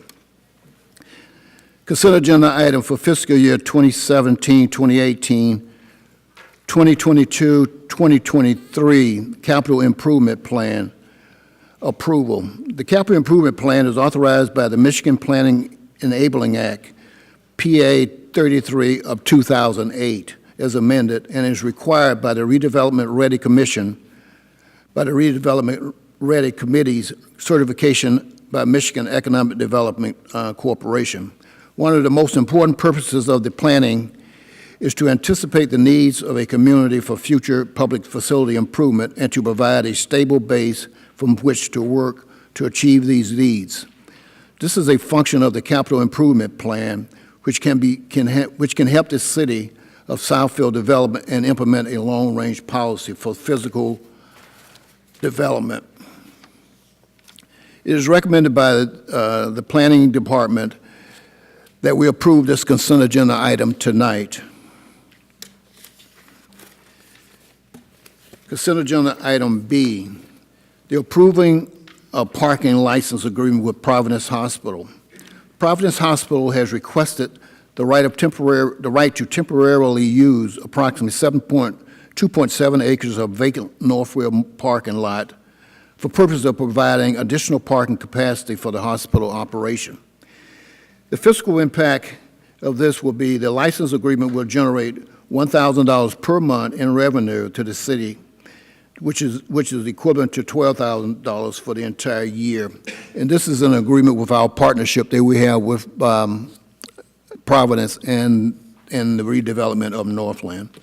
Consent agenda item for fiscal year 2017, 2018, 2022, 2023 capital improvement plan approval. The capital improvement plan is authorized by the Michigan Planning Enabling Act, PA 33 of 2008, as amended, and is required by the Redevelopment Ready Commission, by the Redevelopment Ready Committee's certification by Michigan Economic Development Corporation. One of the most important purposes of the planning is to anticipate the needs of a community for future public facility improvement and to provide a stable base from which to work to achieve these needs. This is a function of the capital improvement plan, which can help the city of Southfield develop and implement a long-range policy for physical development. It is recommended by the Planning Department that we approve this consent agenda item tonight. Consent agenda item B, the approving of parking license agreement with Providence Hospital. Providence Hospital has requested the right to temporarily use approximately 2.7 acres of vacant Northfield parking lot for purpose of providing additional parking capacity for the hospital operation. The fiscal impact of this will be the license agreement will generate $1,000 per month in revenue to the city, which is equivalent to $12,000 for the entire year. And this is an agreement with our partnership that we have with Providence and the redevelopment of Northland.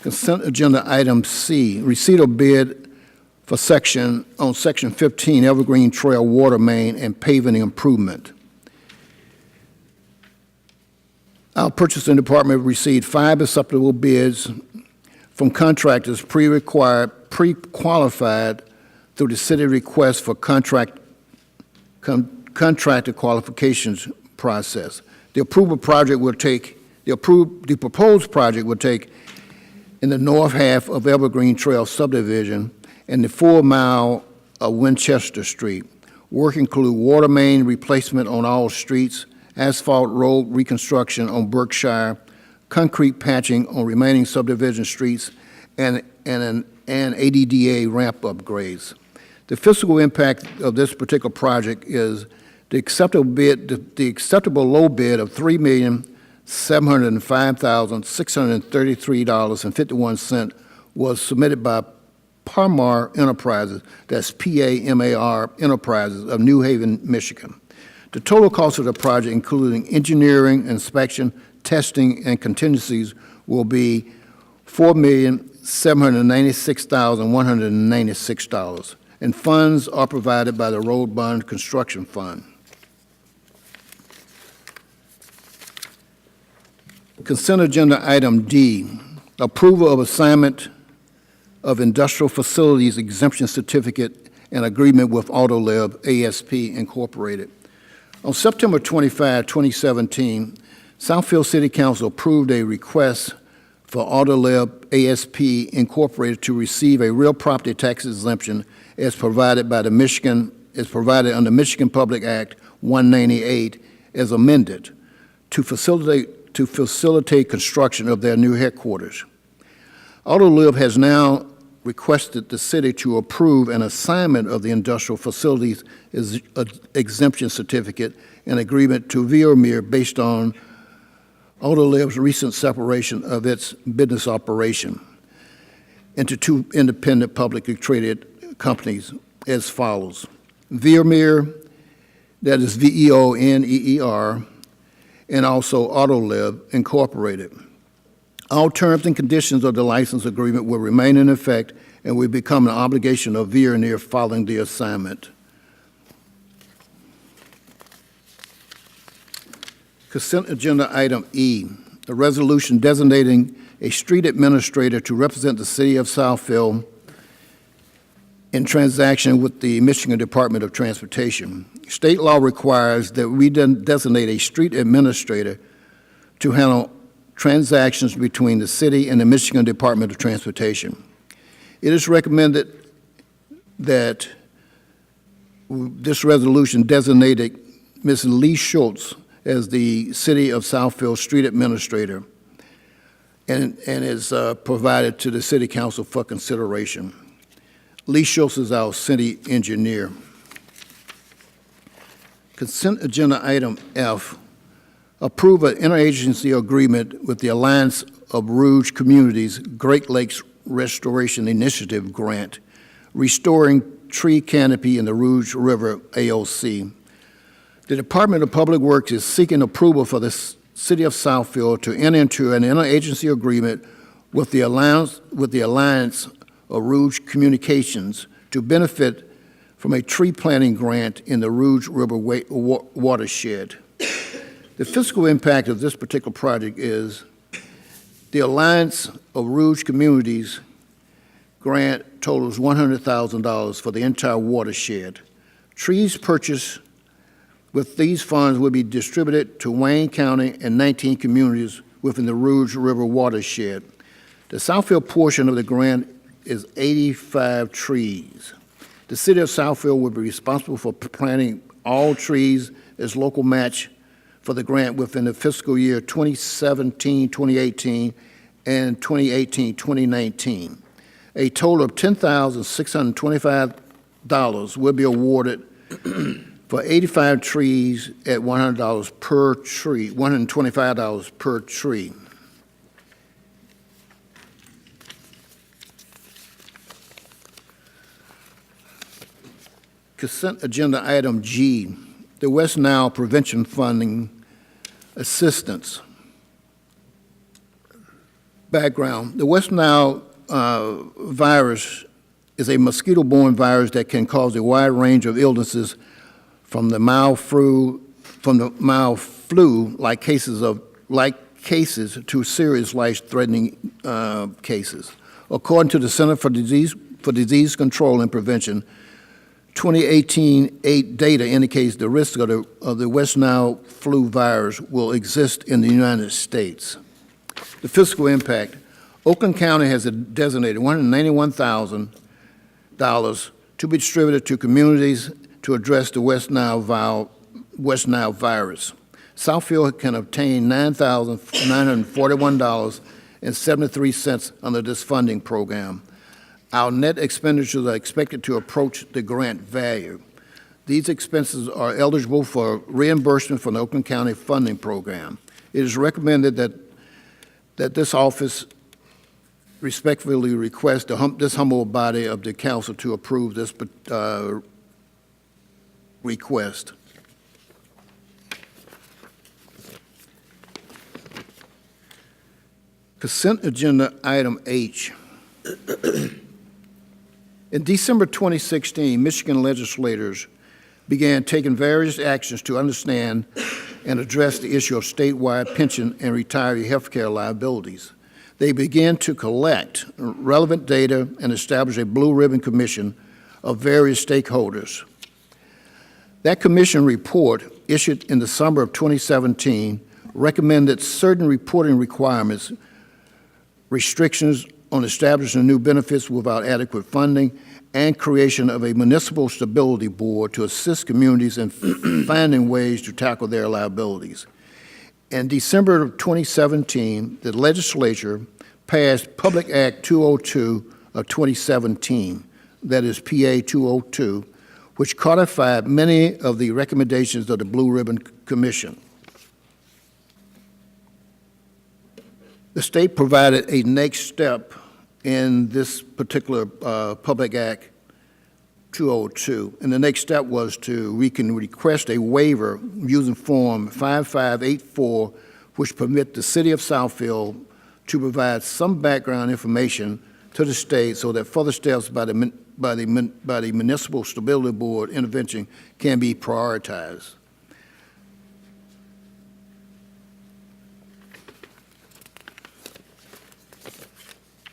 Consent agenda item C, receipt of bid for section 15, Evergreen Trail Water Main and Paving Improvement. Our purchasing department received 5 acceptable bids from contractors pre-qualified through the city request for contractor qualifications process. The proposed project will take in the north half of Evergreen Trail subdivision and the 4 mile of Winchester Street. Work include water main replacement on all streets, asphalt road reconstruction on Berkshire, concrete patching on remaining subdivision streets, and ADDA ramp upgrades. The fiscal impact of this particular project is the acceptable low bid of $3,705,633.51 was submitted by Parmar Enterprises, that's P-A-M-A-R Enterprises of New Haven, Michigan. The total cost of the project, including engineering, inspection, testing, and contingencies, will be $4,796,196, and funds are provided by the Road Bond Construction Fund. Consent agenda item D, approval of assignment of industrial facilities exemption certificate and agreement with Autolib ASP Incorporated. On September 25, 2017, Southfield City Council approved a request for Autolib ASP Incorporated to receive a real property tax exemption as provided under Michigan Public Act 198 as amended to facilitate construction of their new headquarters. Autolib has now requested the city to approve an assignment of the industrial facilities exemption certificate and agreement to Veomeer based on Autolib's recent separation of its business operation into two independent publicly traded companies as follows. Veomeer, that is VEONEER, and also Autolib Incorporated. All terms and conditions of the license agreement will remain in effect and will become an obligation of Veomeer following the assignment. Consent agenda item E, a resolution designating a street administrator to represent the city of Southfield in transaction with the Michigan Department of Transportation. State law requires that we designate a street administrator to handle transactions between the city and the Michigan Department of Transportation. It is recommended that this resolution designated Ms. Lee Schultz as the City of Southfield Street Administrator and is provided to the City Council for consideration. Lee Schultz is our city engineer. Consent agenda item F, approve an interagency agreement with the Alliance of Rouge Communities Great Lakes Restoration Initiative grant, restoring tree canopy in the Rouge River AOC. The Department of Public Works is seeking approval for the City of Southfield to enter into an interagency agreement with the Alliance of Rouge Communications to benefit from a tree planting grant in the Rouge River watershed. The fiscal impact of this particular project is the Alliance of Rouge Communities grant totals $100,000 for the entire watershed. Trees purchased with these funds will be distributed to Wayne County and 19 communities within the Rouge River watershed. The Southfield portion of the grant is 85 trees. The City of Southfield will be responsible for planting all trees as local match for the grant within the fiscal year 2017-2018 and 2018-2019. A total of $10,625 will be awarded for 85 trees at $100 per tree, $125 per tree. Consent agenda item G, the West Nile Prevention Funding Assistance. Background, the West Nile virus is a mosquito-borne virus that can cause a wide range of illnesses from the mild flu-like cases to serious life-threatening cases. According to the Center for Disease Control and Prevention, 2018 data indicates the risk of the West Nile flu virus will exist in the United States. The fiscal impact, Oakland County has designated $191,000 to be distributed to communities to address the West Nile virus. Southfield can obtain $9,941.73 under this funding program. Our net expenditures are expected to approach the grant value. These expenses are eligible for reimbursement from the Oakland County funding program. It is recommended that this office respectfully request this humble body of the council to approve this request. Consent agenda item H. In December 2016, Michigan legislators began taking various actions to understand and address the issue of statewide pension and retiree health care liabilities. They began to collect relevant data and establish a blue ribbon commission of various stakeholders. That commission report issued in the summer of 2017 recommended certain reporting requirements, restrictions on establishing new benefits without adequate funding, and creation of a municipal stability board to assist communities in finding ways to tackle their liabilities. In December of 2017, the legislature passed Public Act 202 of 2017, that is PA 202, which codified many of the recommendations of the Blue Ribbon Commission. The state provided a next step in this particular Public Act 202, and the next step was we can request a waiver using Form 5584, which permit the City of Southfield to provide some background information to the state so that further steps by the Municipal Stability Board intervention can be prioritized.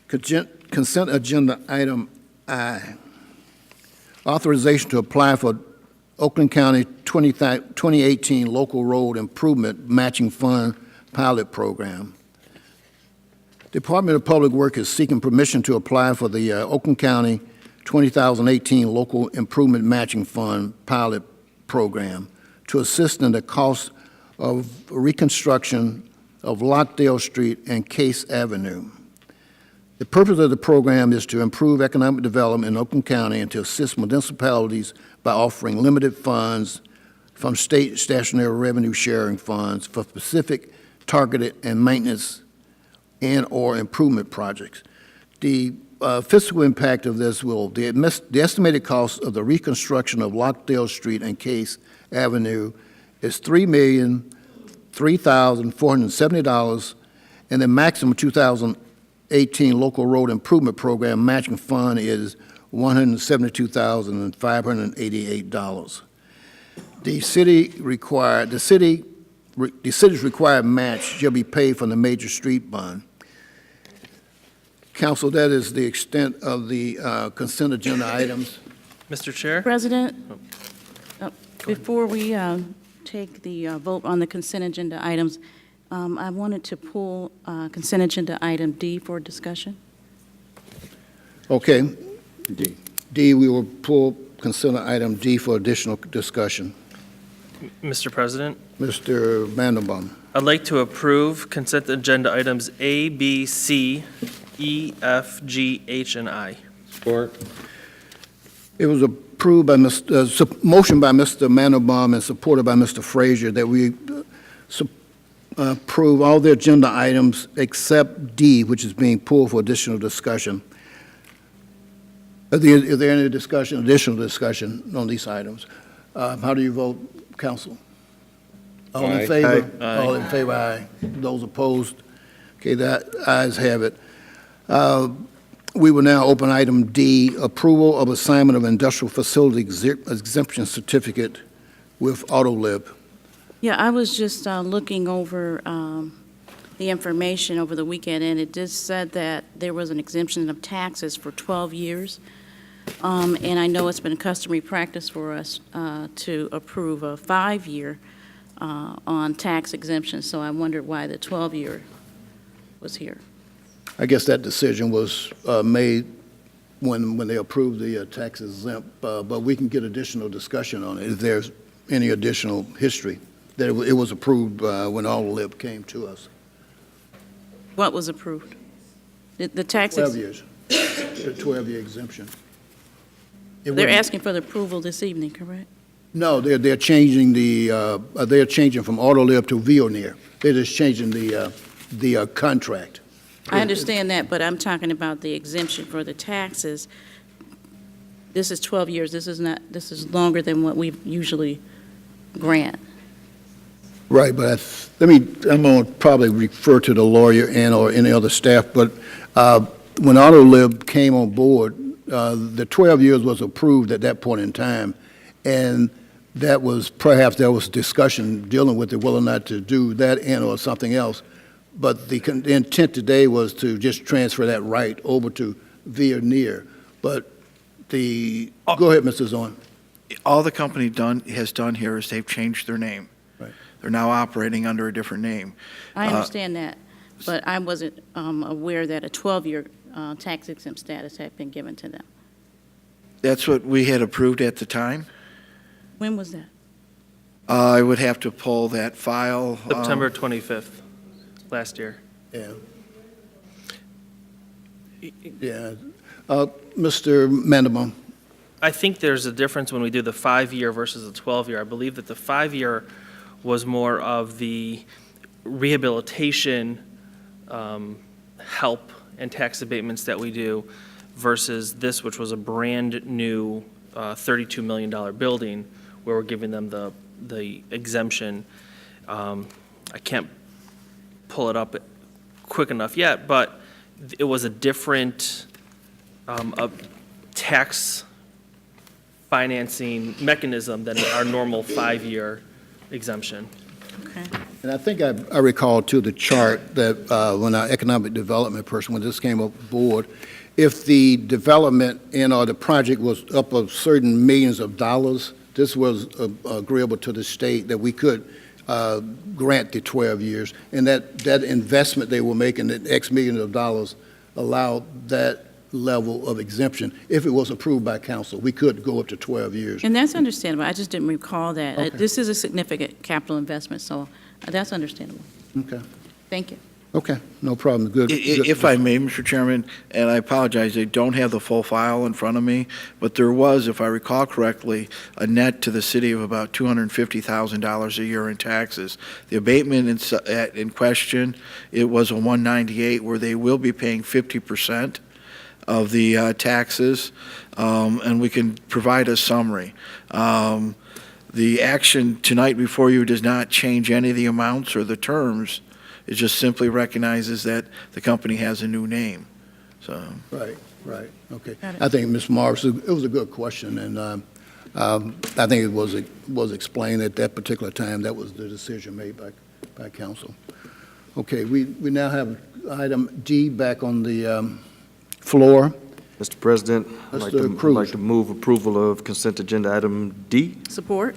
Consent agenda item I, authorization to apply for Oakland County 2018 Local Road Improvement Matching Fund Pilot Program. Department of Public Works is seeking permission to apply for the Oakland County 2018 Local Improvement Matching Fund Pilot Program to assist in the cost of reconstruction of Lockdale Street and Case Avenue. The purpose of the program is to improve economic development in Oakland County and to assist municipalities by offering limited funds from state stationary revenue sharing funds for specific targeted and maintenance and/or improvement projects. The fiscal impact of this the estimated cost of the reconstruction of Lockdale Street and Case Avenue is $3,003,470, and the maximum 2018 Local Road Improvement Program matching fund is $172,588. The city's required match shall be paid from the major street bond. Council, that is the extent of the consent agenda items. Mr. Chair? President, before we take the vote on the consent agenda items, I wanted to pull consent agenda item D for discussion. Okay. D, we will pull consent item D for additional discussion. Mr. President, Mr. Mandelbaum. I'd like to approve consent agenda items A, B, C, E, F, G, H, and I. Support. It was approved by motion by Mr. Mandelbaum and supported by Mr. Frazier that we approve all the agenda items except D, which is being pulled for additional discussion. Is there any additional discussion on these items? How do you vote, council? All in Aye. favor? Aye. All in favor, aye. Those opposed? Okay, that ayes have it. We will now open item D, approval of assignment of industrial facility exemption certificate with Autolib. Yeah, I was just looking over the information over the weekend, and it just said that there was an exemption of taxes for 12 years. And I know it's been customary practice for us to approve a 5-year on tax exemption, so I wondered why the 12-year was here. I guess that decision was made when they approved the tax exempt, but we can get additional discussion on it if there's any additional history. That it was approved when Autolib came to us. What was approved? The tax? 12 years. A 12-year exemption. They're asking for the approval this evening, correct? No, they're changing they're changing from Autolib to Veoneer. They're just changing the contract. I understand that, but I'm talking about the exemption for the taxes. This is 12 years. This is longer than what we usually grant. Right, but I'm going to probably refer to the lawyer or any other staff, but when Autolib came on board, the 12 years was approved at that point in time, and there was discussion dealing with it, whether or not to do that or something else. But the intent today was to just transfer that right over to Veoneer. But go ahead, Mr. Zorn. all the company has done here is they've changed their name. Right. They're now operating under a different name. I understand that, but I wasn't aware that a 12-year tax exempt status had been given to them. That's what we had approved at the time. When was that? I would have to pull that file. September 25th, last year. Yeah. Yeah. Mr. Mandelbaum? I think there's a difference when we do the 5-year versus the 12-year. I believe that the 5-year was more of the rehabilitation help and tax abatements that we do versus this, which was a brand-new $32 million building where we're giving them the exemption. I can't pull it up quick enough yet, but it was a different tax financing mechanism than our normal 5-year exemption. Okay. And I think I recall too the chart that when our economic development person, when this came aboard, if the development or the project was up of certain millions of dollars, this was agreeable to the state that we could grant the 12 years. And that investment they were making, that X millions of dollars, allowed that level of exemption. If it was approved by council, we could go up to 12 years. And that's understandable. I just didn't recall that. Okay. This is a significant capital investment, so that's understandable. Okay. Thank you. Okay, no problem. Good. If I may, Mr. Chairman, and I apologize, I don't have the full file in front of me, but there was, if I recall correctly, a net to the city of about $250,000 a year in taxes. The abatement in question, it was a 198 where they will be paying 50% of the taxes, and we can provide a summary. The action tonight before you does not change any of the amounts or the terms. It just simply recognizes that the company has a new name. So. Right, okay. Got it. I think, Ms. Morris, it was a good question, and I think it was explained at that particular time. That was the decision made by council. Okay, we now have item D back on the floor. Mr. President, Mr. Cruz. I'd like to move approval of consent agenda item D. Support?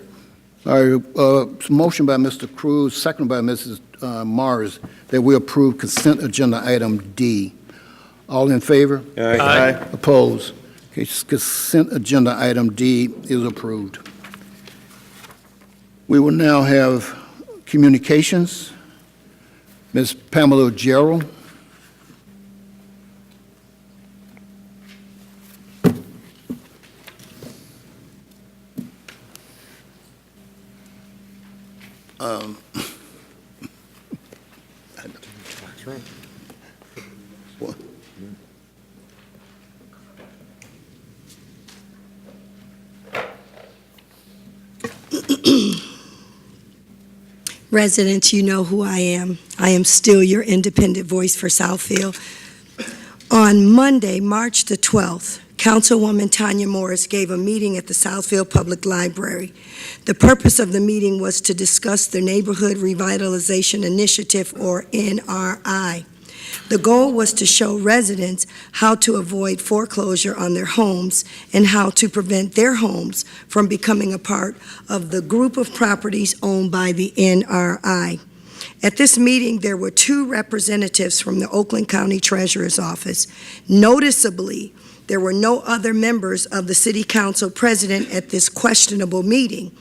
All right, motion by Mr. Cruz, second by Mrs. Morris, that we approve consent agenda item D. All in favor? Aye. Opposed? Okay, consent agenda item D is approved. We will now have communications. Ms. Pamela Gerald. Residents, you know who I am. I am still your independent voice for Southfield. On Monday, March the 12th, Councilwoman Tanya Morris gave a meeting at the Southfield Public Library. The purpose of the meeting was to discuss the Neighborhood Revitalization Initiative, or NRI. The goal was to show residents how to avoid foreclosure on their homes and how to prevent their homes from becoming a part of the group of properties owned by the NRI. At this meeting, there were 2 representatives from the Oakland County Treasurer's Office. Noticeably, there were no other members of the City Council president at this questionable meeting.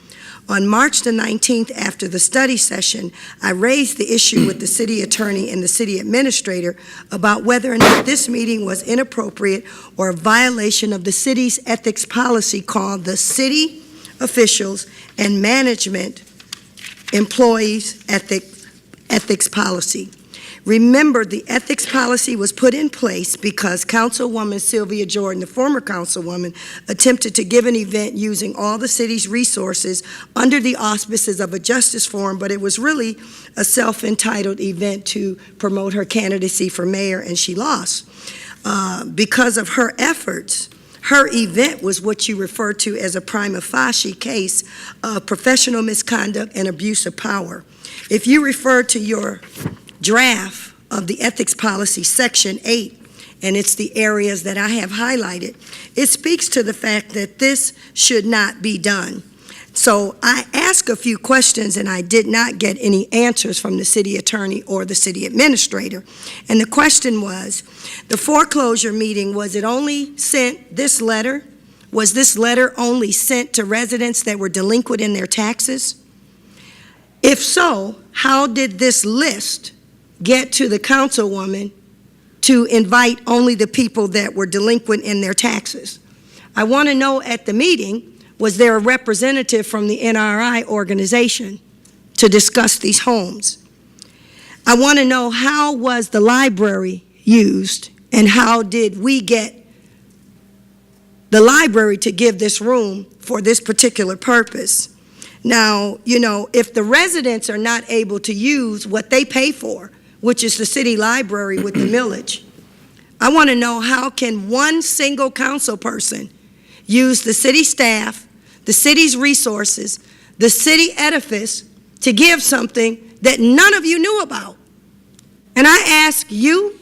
On March the 19th, after the study session, I raised the issue with the city attorney and the city administrator about whether or not this meeting was inappropriate or a violation of the city's ethics policy called the City Officials and Management Employees Ethics Policy. Remember, the ethics policy was put in place because Councilwoman Sylvia Jordan, the former councilwoman, attempted to give an event using all the city's resources under the auspices of a justice forum, but it was really a self-entitled event to promote her candidacy for mayor, and she lost. Because of her efforts, her event was what you refer to as a prima facie case of professional misconduct and abuse of power. If you refer to your draft of the ethics policy, section 8, and it's the areas that I have highlighted. It speaks to the fact that this should not be done. So I asked a few questions, and I did not get any answers from the city attorney or the city administrator. And the question was, the foreclosure meeting, was it only sent, this letter, was this letter only sent to residents that were delinquent in their taxes? If so, how did this list get to the councilwoman to invite only the people that were delinquent in their taxes? I want to know at the meeting, was there a representative from the NRI organization to discuss these homes? I want to know, how was the library used, and how did we get the library to give this room for this particular purpose? Now, you know, if the residents are not able to use what they pay for, which is the city library with the millage, I want to know, how can one single council person use the city staff, the city's resources, the city edifice to give something that none of you knew about? And I ask you,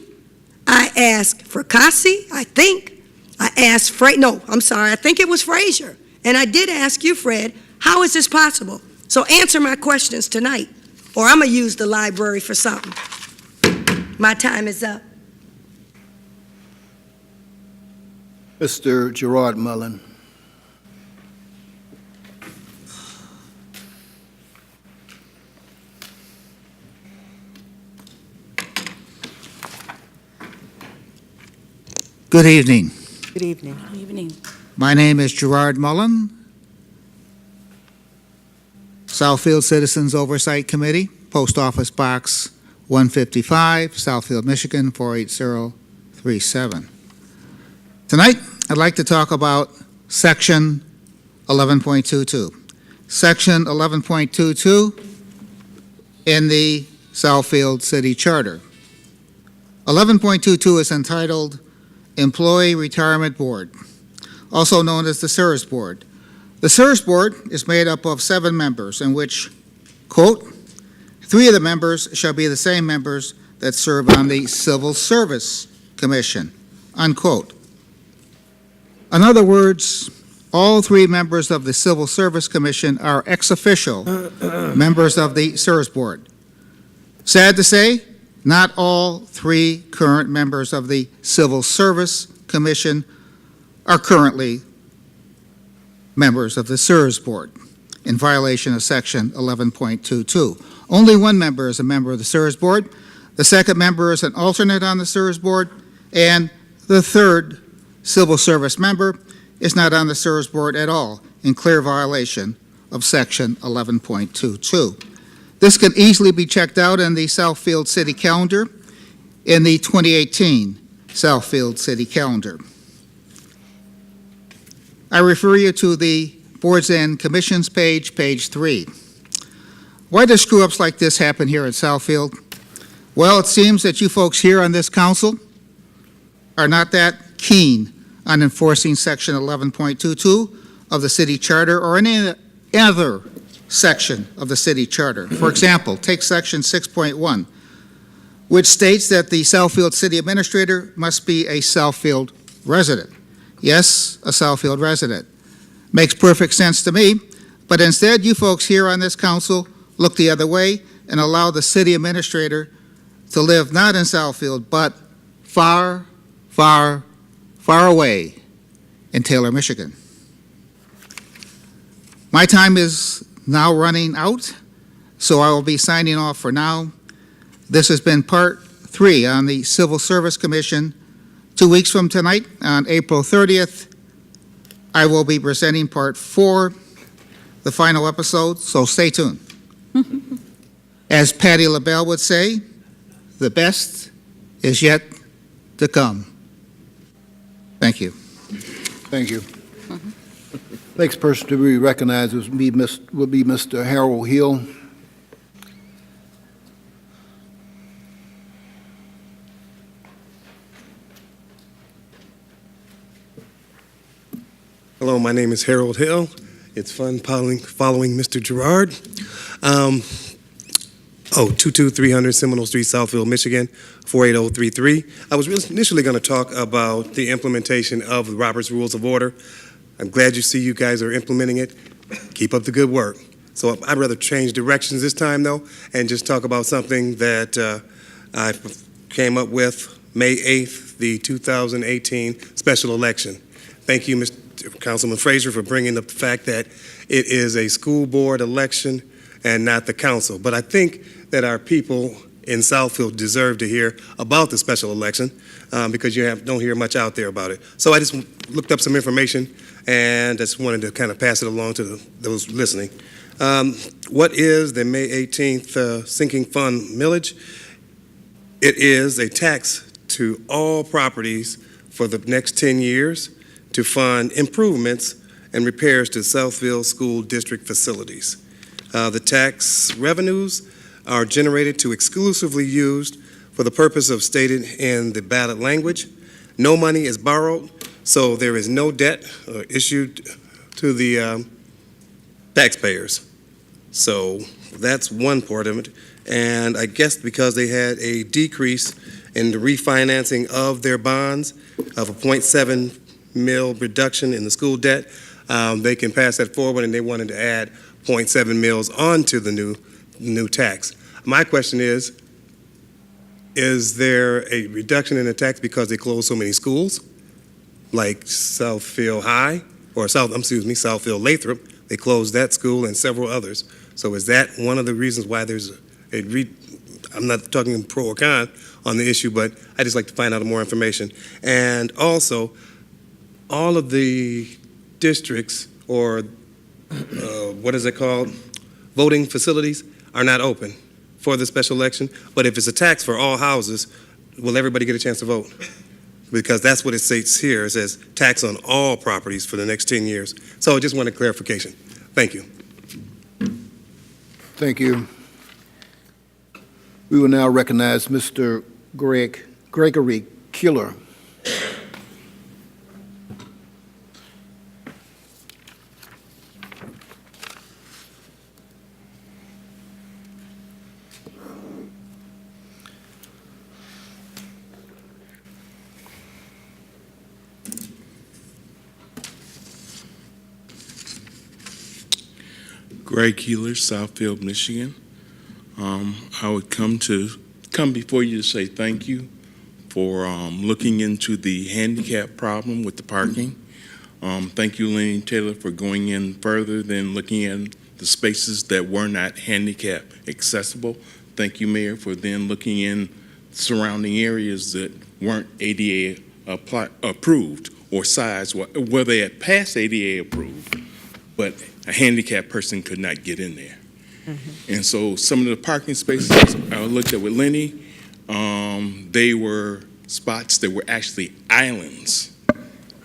I asked for COUNCI, I think, I asked I think it was Frazier. And I did ask you, Fred, how is this possible? So answer my questions tonight, or I'm going to use the library for something. My time is up. Mr. Gerard Mullen. Good evening. Good evening. Good evening. My name is Gerard Mullen, Southfield Citizens Oversight Committee, Post Office Box 155, Southfield, Michigan 48037. Tonight, I'd like to talk about Section 11.22. Section 11.22 in the Southfield City Charter. 11.22 is entitled Employee Retirement Board, also known as the CERS Board. The CERS Board is made up of 7 members, in which, quote, 3 of the members shall be the same members that serve on the Civil Service Commission, unquote. In other words, all 3 members of the Civil Service Commission are ex officio members of the CERS Board. Sad to say, not all 3 current members of the Civil Service Commission are currently members of the CERS Board, in violation of Section 11.22. Only 1 member is a member of the CERS Board, the 2nd member is an alternate on the CERS Board, and the 3rd civil service member is not on the CERS Board at all, in clear violation of Section 11.22. This can easily be checked out in the Southfield City Calendar, in the 2018 Southfield City Calendar. I refer you to the Boards and Commissions page, page 3. Why do screw-ups like this happen here at Southfield? Well, it seems that you folks here on this council are not that keen on enforcing Section 11.22 of the City Charter or any other section of the City Charter. For example, take Section 6.1, which states that the Southfield City Administrator must be a Southfield resident. Yes, a Southfield resident. Makes perfect sense to me, but instead you folks here on this council look the other way and allow the City Administrator to live not in Southfield, but far, far, far away in Taylor, Michigan. My time is now running out, so I will be signing off for now. This has been part 3 on the Civil Service Commission. 2 weeks from tonight, on April 30th, I will be presenting part 4, the final episode, so stay tuned. As Patti LaBelle would say, the best is yet to come. Thank you. Thank you. Next person to be recognized will be Mr. Harold Hill. Hello, my name is Harold Hill. It's fun following Mr. Gerard. 22300 Seminole Street, Southfield, Michigan, 48033. I was initially going to talk about the implementation of the Robert's Rules of Order. I'm glad you guys are implementing it. Keep up the good work. So I'd rather change directions this time, though, and just talk about something that I came up with May 8th, the 2018 special election. Thank you, Mr. Councilman Frazier, for bringing up the fact that it is a school board election and not the council. But I think that our people in Southfield deserve to hear about the special election because don't hear much out there about it. So I just looked up some information and just wanted to kind of pass it along to those listening. What is the May 18th sinking fund millage? It is a tax to all properties for the next 10 years to fund improvements and repairs to Southfield School District facilities. The tax revenues are generated to exclusively used for the purpose of stated in the ballot language. No money is borrowed, so there is no debt issued to the taxpayers. So that's one part of it. And I guess because they had a decrease in the refinancing of their bonds of a 0.7 mil reduction in the school debt, they can pass that forward, and they wanted to add 0.7 mils onto the new tax. My question is there a reduction in the tax because they closed so many schools, like Southfield High, or Southfield Lathrop? They closed that school and several others. So is that one of the reasons why there's I'm not talking pro or con on the issue, but I just like to find out more information. And also, all of the districts, or what is it called, voting facilities, are not open for the special election. But if it's a tax for all houses, will everybody get a chance to vote? Because that's what it states here. It says tax on all properties for the next 10 years. So I just wanted clarification. Thank you. Thank you. We will now recognize Mr. Gregory Killer. Greg Keeler, Southfield, Michigan. I would come before you to say thank you for looking into the handicap problem with the parking. Thank you, Lenny Taylor, for going in further than looking at the spaces that were not handicap accessible. Thank you, Mayor, for then looking in surrounding areas that weren't ADA approved or size, where they had passed ADA approved, but a handicapped person could not get in there. Mm-hmm. And so some of the parking spaces I looked at with Lenny, they were spots that were actually islands,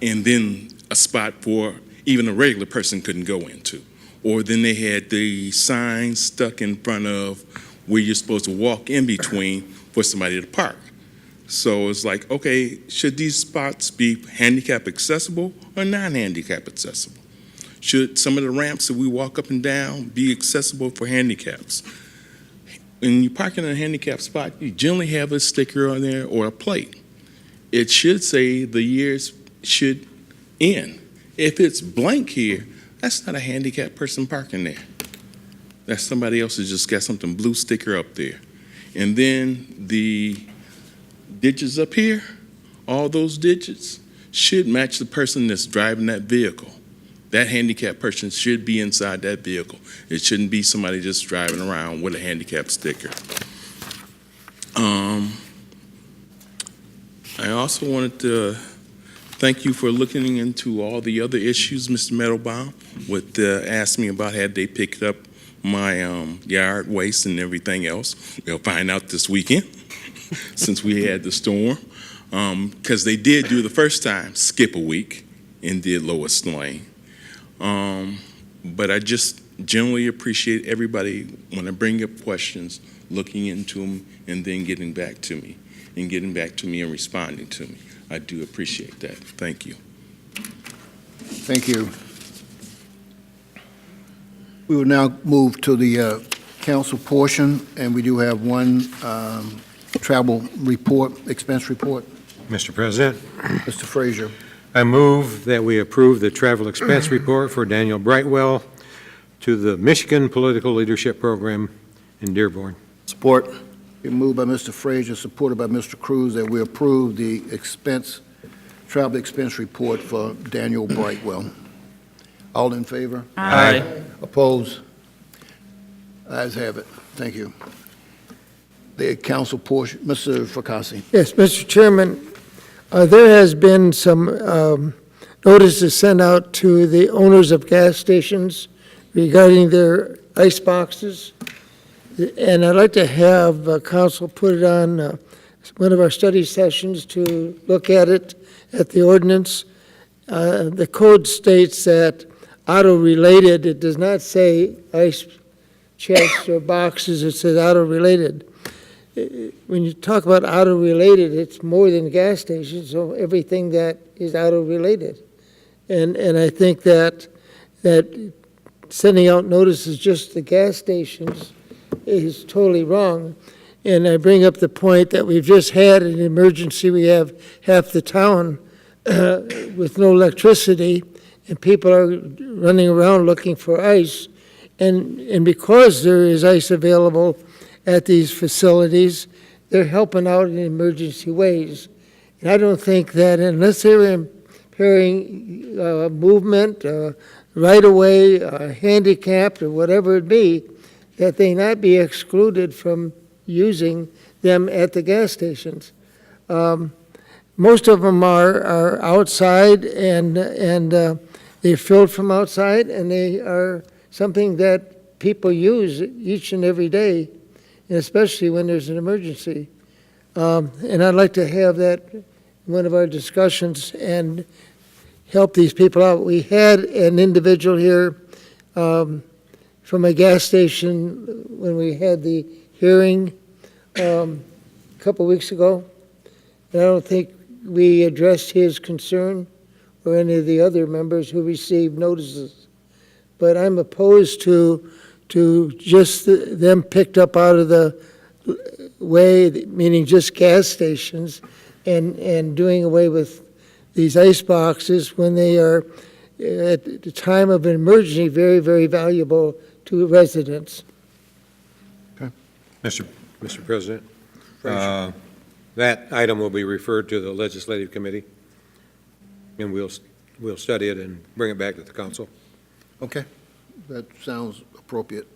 and then a spot for even a regular person couldn't go into. Or then they had the signs stuck in front of where you're supposed to walk in between for somebody to park. So it's like, okay, should these spots be handicap accessible or non-handicap accessible? Should some of the ramps that we walk up and down be accessible for handicaps? When you park in a handicap spot, you generally have a sticker on there or a plate. It should say the years should end. If it's blank here, that's not a handicapped person parking there. That's somebody else who just got something blue sticker up there. And then the digits up here, all those digits should match the person that's driving that vehicle. That handicapped person should be inside that vehicle. It shouldn't be somebody just driving around with a handicap sticker. I also wanted to thank you for looking into all the other issues, Mr. Meadowbaum, with asked me about had they picked up my yard waste and everything else. We'll find out this weekend since we had the storm. Because they did do the first time, skip a week, and did Lois Lane. But I just generally appreciate everybody, when I bring up questions, looking into them and then getting back to me and responding to me. I do appreciate that. Thank you. Thank you. We will now move to the council portion, and we do have one travel report, expense report. Mr. President, Mr. Frazier. I move that we approve the travel expense report for Daniel Brightwell to the Michigan Political Leadership Program in Dearborn. Support. Been moved by Mr. Frazier, supported by Mr. Cruz, that we approve the travel expense report for Daniel Brightwell. All in favor? Aye. Opposed? Ayes have it. Thank you. The council portion, Mr. Fakasi. Yes, Mr. Chairman, there has been some notices sent out to the owners of gas stations regarding their ice boxes. And I'd like to have council put it on one of our study sessions to look at it, at the ordinance. The code states that auto-related, it does not say ice chests or boxes, it says auto-related. When you talk about auto-related, it's more than gas stations, so everything that is auto-related. And I think that sending out notices just to gas stations is totally wrong. And I bring up the point that we've just had an emergency. We have half the town with no electricity, and people are running around looking for ice. And because there is ice available at these facilities, they're helping out in emergency ways. And I don't think that unless they're impairing movement, right-of-way, handicapped, or whatever it be, that they not be excluded from using them at the gas stations. Most of them are outside, and they're filled from outside, and they are something that people use each and every day, and especially when there's an emergency. And I'd like to have that in one of our discussions and help these people out. We had an individual here from a gas station when we had the hearing a couple weeks ago. And I don't think we addressed his concern or any of the other members who received notices. But I'm opposed to just them picked up out of the way, meaning just gas stations, and doing away with these ice boxes when they are, at the time of an emergency, very, very valuable to residents. Mr. President, that item will be referred to the Legislative Committee, and we'll study it and bring it back to the council. Okay, that sounds appropriate.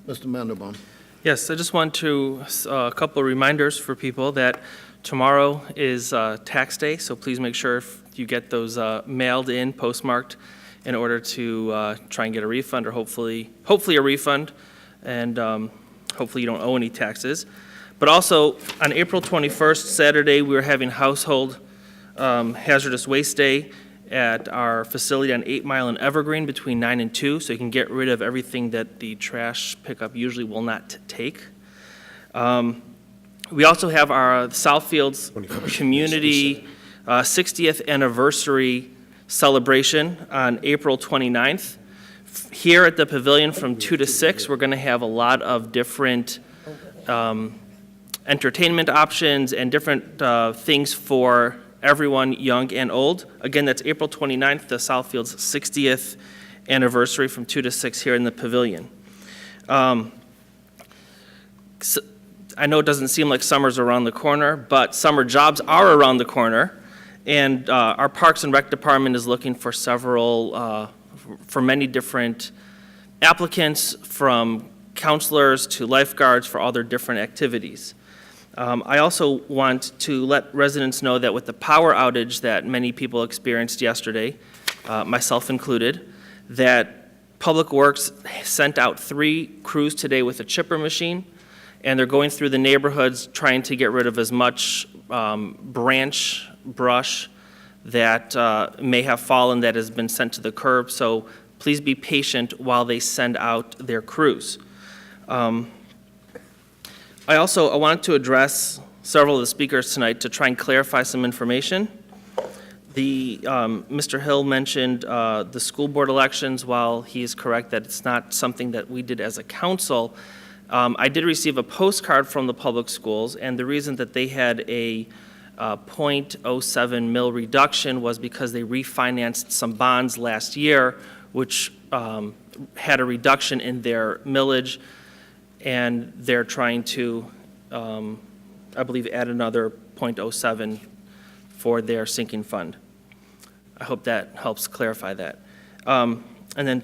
Mr. Mandelbaum. Yes, I just want to, a couple of reminders for people that tomorrow is tax day, so please make sure if you get those mailed in, postmarked, in order to try and get a refund, or hopefully a refund, and hopefully you don't owe any taxes. But also, on April 21st, Saturday, we are having Household Hazardous Waste Day at our facility on 8 Mile and Evergreen between 9 and 2, so you can get rid of everything that the trash pickup usually will not take. We also have our Southfield's community 60th anniversary celebration on April 29th. Here at the pavilion from 2 to 6, we're going to have a lot of different entertainment options and different things for everyone, young and old. Again, that's April 29th, the Southfield's 60th anniversary from 2 to 6 here in the pavilion. So I know it doesn't seem like summer's around the corner, but summer jobs are around the corner. And our Parks and Rec Department is looking for for many different applicants, from counselors to lifeguards for all their different activities. I also want to let residents know that with the power outage that many people experienced yesterday, myself included, that Public Works sent out 3 crews today with a chipper machine, and they're going through the neighborhoods trying to get rid of as much branch brush that may have fallen that has been sent to the curb. So please be patient while they send out their crews. I wanted to address several of the speakers tonight to try and clarify some information. Mr. Hill mentioned the school board elections. While he is correct that it's not something that we did as a council, I did receive a postcard from the public schools, and the reason that they had a 0.07 mil reduction was because they refinanced some bonds last year, which had a reduction in their millage, and they're trying to, I believe, add another 0.07 for their sinking fund. I hope that helps clarify that. And then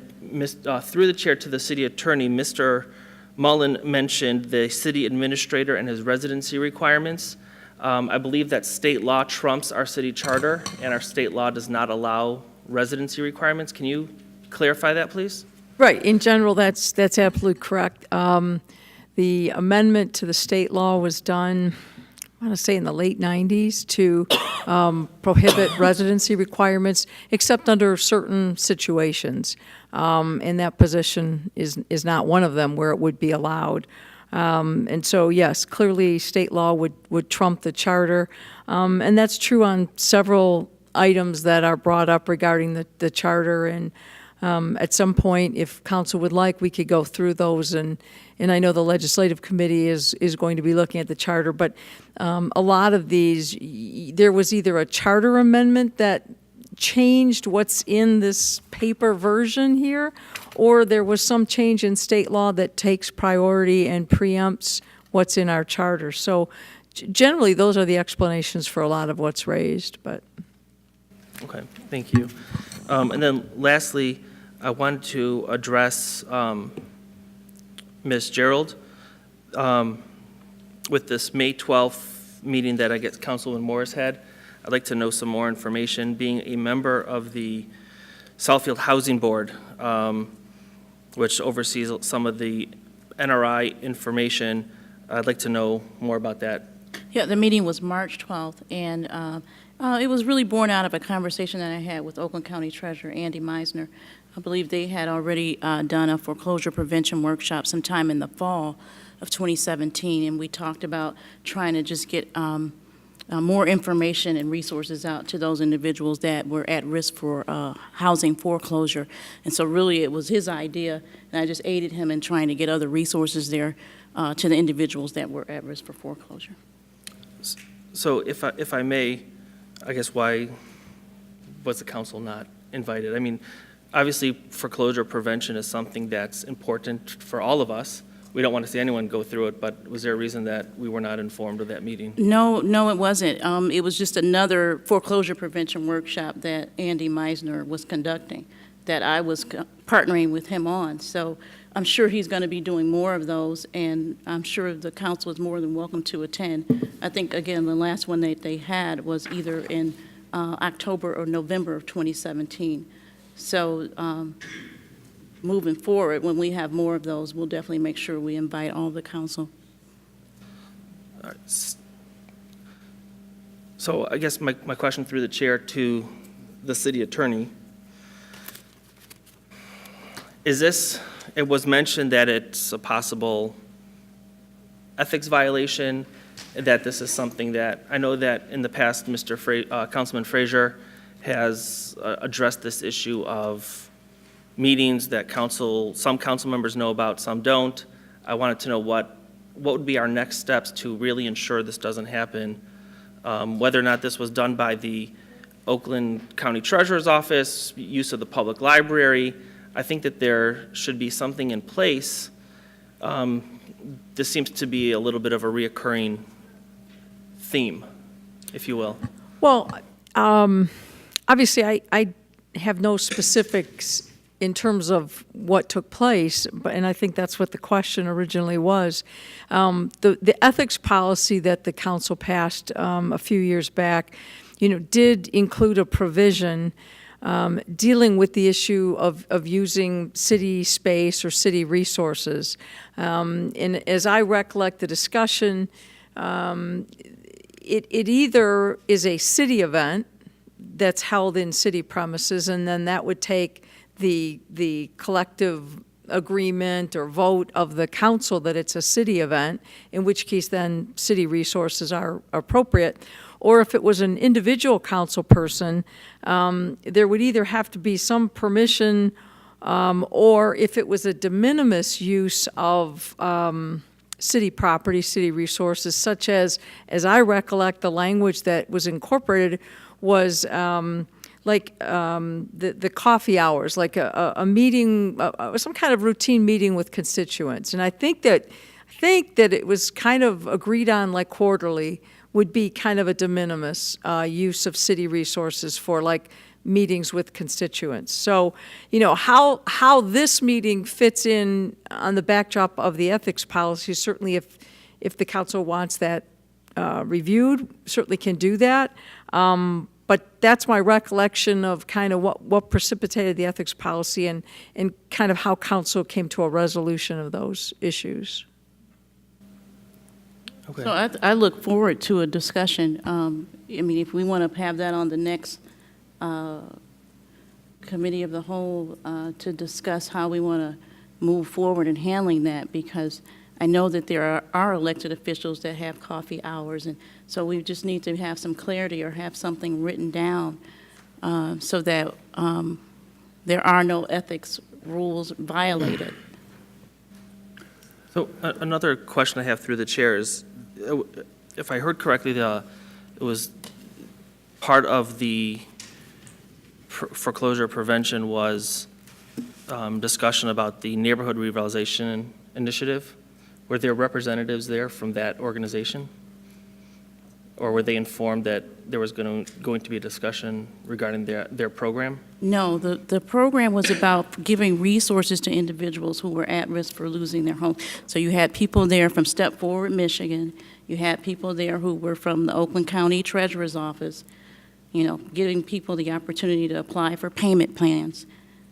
through the chair to the city attorney, Mr. Mullen mentioned the city administrator and his residency requirements. I believe that state law trumps our city charter, and our state law does not allow residency requirements. Can you clarify that, please? Right. In general, that's absolutely correct. The amendment to the state law was done, I want to say in the late 90s, to prohibit residency requirements, except under certain situations. And that position is not one of them where it would be allowed. And so, yes, clearly state law would trump the charter. And that's true on several items that are brought up regarding the charter. And at some point, if council would like, we could go through those. And I know the legislative committee is going to be looking at the charter. But a lot of these, there was either a charter amendment that changed what's in this paper version here, or there was some change in state law that takes priority and preempts what's in our charter. So generally, those are the explanations for a lot of what's raised. But Okay, thank you. And then lastly, I wanted to address Ms. Gerald with this May 12th meeting that I guess Councilman Morris had. I'd like to know some more information. Being a member of the Southfield Housing Board, which oversees some of the NRI information, I'd like to know more about that. Yeah, the meeting was March 12th, and it was really born out of a conversation that I had with Oakland County Treasurer Andy Meisner. I believe they had already done a foreclosure prevention workshop sometime in the fall of 2017, and we talked about trying to just get more information and resources out to those individuals that were at risk for housing foreclosure. And so really it was his idea, and I just aided him in trying to get other resources there to the individuals that were at risk for foreclosure. So if I may, I guess why was the council not invited? I mean, obviously foreclosure prevention is something that's important for all of us. We don't want to see anyone go through it, but was there a reason that we were not informed of that meeting? No, it wasn't. It was just another foreclosure prevention workshop that Andy Meisner was conducting that I was partnering with him on. So I'm sure he's going to be doing more of those, and I'm sure the council is more than welcome to attend. I think, again, the last one that they had was either in October or November of 2017. So moving forward, when we have more of those, we'll definitely make sure we invite all the council. All right. So I guess my question through the chair to the city attorney is this, it was mentioned that it's a possible ethics violation, that this is something that, I know that in the past, Councilman Frazier has addressed this issue of meetings that some council members know about, some don't. I wanted to know what would be our next steps to really ensure this doesn't happen, whether or not this was done by the Oakland County Treasurer's Office, use of the public library. I think that there should be something in place. This seems to be a little bit of a reoccurring theme, if you will. well, obviously, I have no specifics in terms of what took place, and I think that's what the question originally was. The ethics policy that the council passed a few years back, did include a provision dealing with the issue of using city space or city resources. And as I recollect the discussion, it either is a city event that's held in city premises, and then that would take the collective agreement or vote of the council that it's a city event, in which case then city resources are appropriate. Or if it was an individual council person, there would either have to be some permission, or if it was a de minimis use of city property, city resources, such as I recollect, the language that was incorporated was the coffee hours, like a meeting, some kind of routine meeting with constituents. And I think that it was kind of agreed on, like quarterly, would be kind of a de minimis use of city resources for like meetings with constituents. So, how this meeting fits in on the backdrop of the ethics policy, certainly if the council wants that reviewed, certainly can do that. But that's my recollection of kind of what precipitated the ethics policy and kind of how council came to a resolution of those issues. Okay. So I look forward to a discussion. If we want to have that on the next committee of the whole to discuss how we want to move forward in handling that, because I know that there are elected officials that have coffee hours, and so we just need to have some clarity or have something written down so that there are no ethics rules violated. So another question I have through the chair is, if I heard correctly, it was part of the foreclosure prevention was discussion about the neighborhood revitalization initiative. Were there representatives there from that organization? Or were they informed that there was going to be a discussion regarding their program? No, the program was about giving resources to individuals who were at risk for losing their home. So you had people there from Step Forward, Michigan. You had people there who were from the Oakland County Treasurer's Office, giving people the opportunity to apply for payment plans.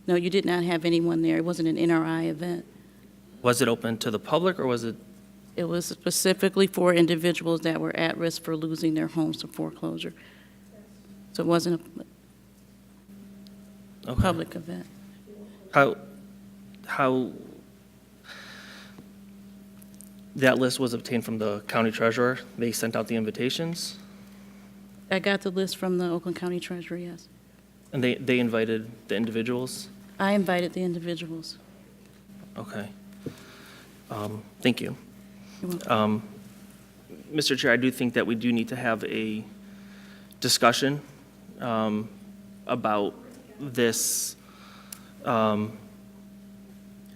No, you did not have anyone there. It wasn't an NRI event. Was it open to the public, or was it? It was specifically for individuals that were at risk for losing their homes to foreclosure. So it wasn't a public event. How that list was obtained from the county treasurer? They sent out the invitations? I got the list from the Oakland County Treasurer, yes. And they invited the individuals? I invited the individuals. Okay. Thank you. You're welcome. Mr. Chair, I do think that we do need to have a discussion about this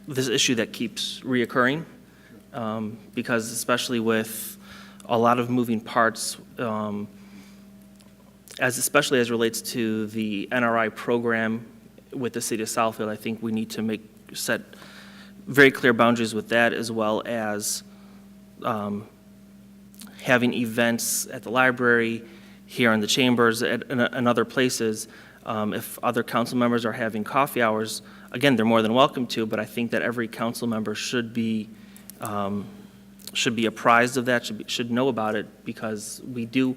this issue that keeps reoccurring, because especially with a lot of moving parts, especially as relates to the NRI program with the city of Southfield, I think we need to set very clear boundaries with that, as well as having events at the library, here in the chambers, and other places. If other council members are having coffee hours, again, they're more than welcome to, but I think that every council member should be apprised of that, should know about it, because we're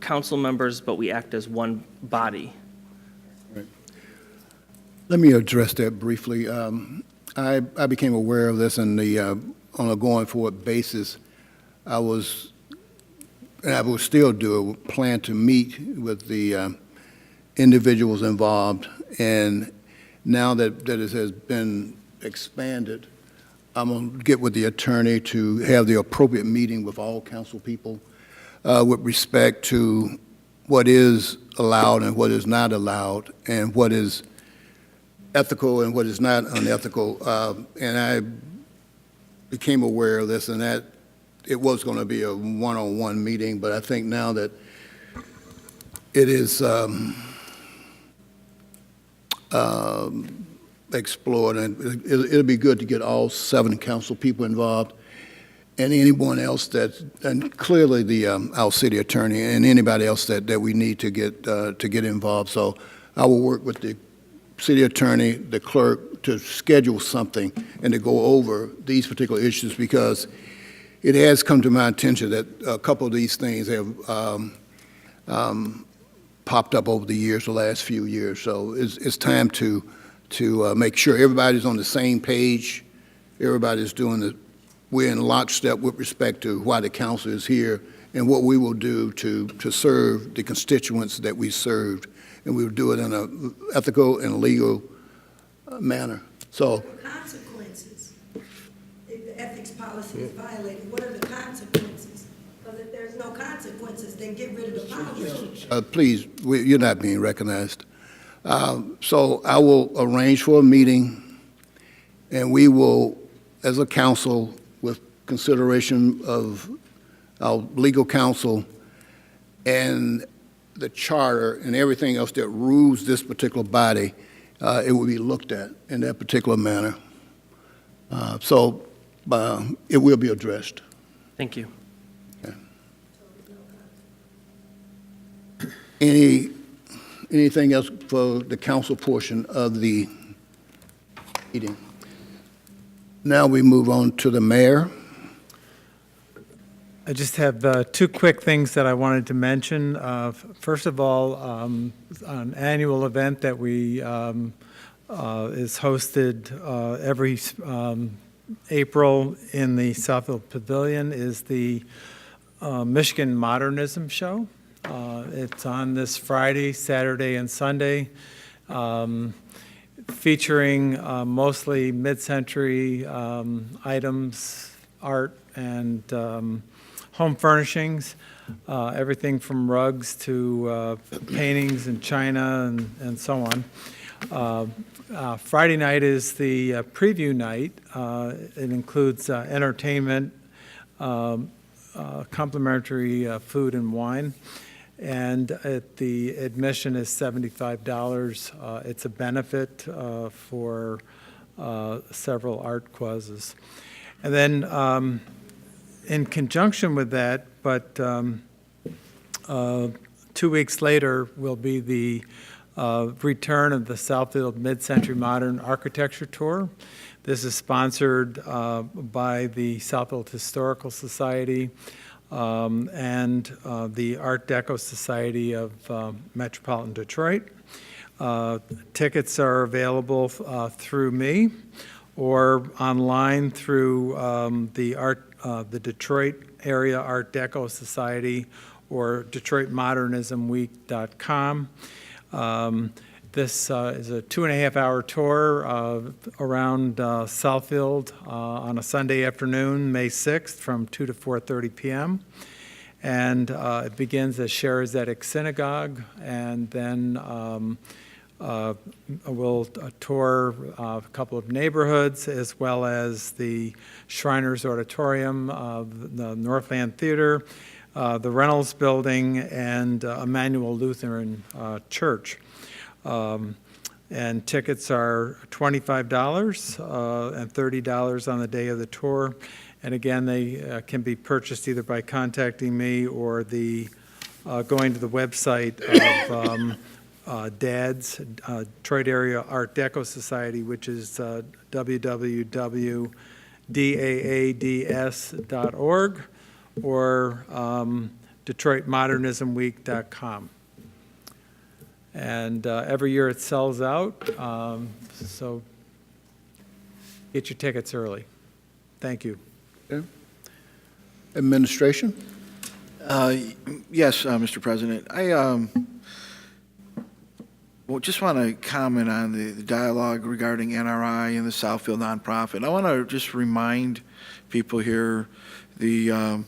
council members, but we act as one body. Let me address that briefly. I became aware of this on a going forward basis. I will still plan to meet with the individuals involved, and now that it has been expanded, I'm going to get with the attorney to have the appropriate meeting with all council people with respect to what is allowed and what is not allowed, and what is ethical and what is not unethical. And I became aware of this, and that it was going to be a one-on-one meeting, but I think now that it is explored, and it'll be good to get all 7 council people involved, and anyone else and clearly our city attorney and anybody else that we need to get involved. So I will work with the city attorney, the clerk, to schedule something and to go over these particular issues, because it has come to my attention that a couple of these things have popped up over the last few years. So it's time to to make sure everybody's on the same page, everybody's we're in lockstep with respect to why the council is here and what we will do to serve the constituents that we served. And we will do it in an ethical and legal manner. So, Consequences. If the ethics policy is violated, what are the consequences? Because if there's no consequences, then get rid of the policy. please, you're not being recognized. So I will arrange for a meeting, and we will, as a council, with consideration of our legal counsel and the charter and everything else that rules this particular body, it will be looked at in that particular manner. So it will be addressed. Thank you. Anything else for the council portion of the meeting? Now we move on to the mayor. I just have two quick things that I wanted to mention. First of all, an annual event that we is hosted every April in the Southfield Pavilion is the Michigan Modernism Show. It's on this Friday, Saturday, and Sunday, featuring mostly mid-century items, art, and home furnishings, everything from rugs to paintings and china and so on. Friday night is the preview night. It includes entertainment, complimentary food and wine, and the admission is $75. It's a benefit for several art causes. And then in conjunction with that, but 2 weeks later will be the return of the Southfield Mid-Century Modern Architecture Tour. This is sponsored by the Southfield Historical Society and the Art Deco Society of Metropolitan Detroit. Tickets are available through me or online through the Detroit Area Art Deco Society or DetroitModernismWeek.com. This is a 2.5-hour tour around Southfield on a Sunday afternoon, May 6th, from 2 to 4:30 p.m. And it begins at Sherezetic Synagogue, and then we'll tour a couple of neighborhoods, as well as the Shriners Auditorium, the Northland Theater, the Reynolds Building, and Emmanuel Lutheran Church. And tickets are $25 and $30 on the day of the tour. And again, they can be purchased either by contacting me or going to the website of DADS, Detroit Area Art Deco Society, which is www.daads.org, or DetroitModernismWeek.com. And every year it sells out, so get your tickets early. Thank you. Okay. Administration? Yes, Mr. President. I just want to comment on the dialogue regarding NRI and the Southfield nonprofit. I want to just remind people here, as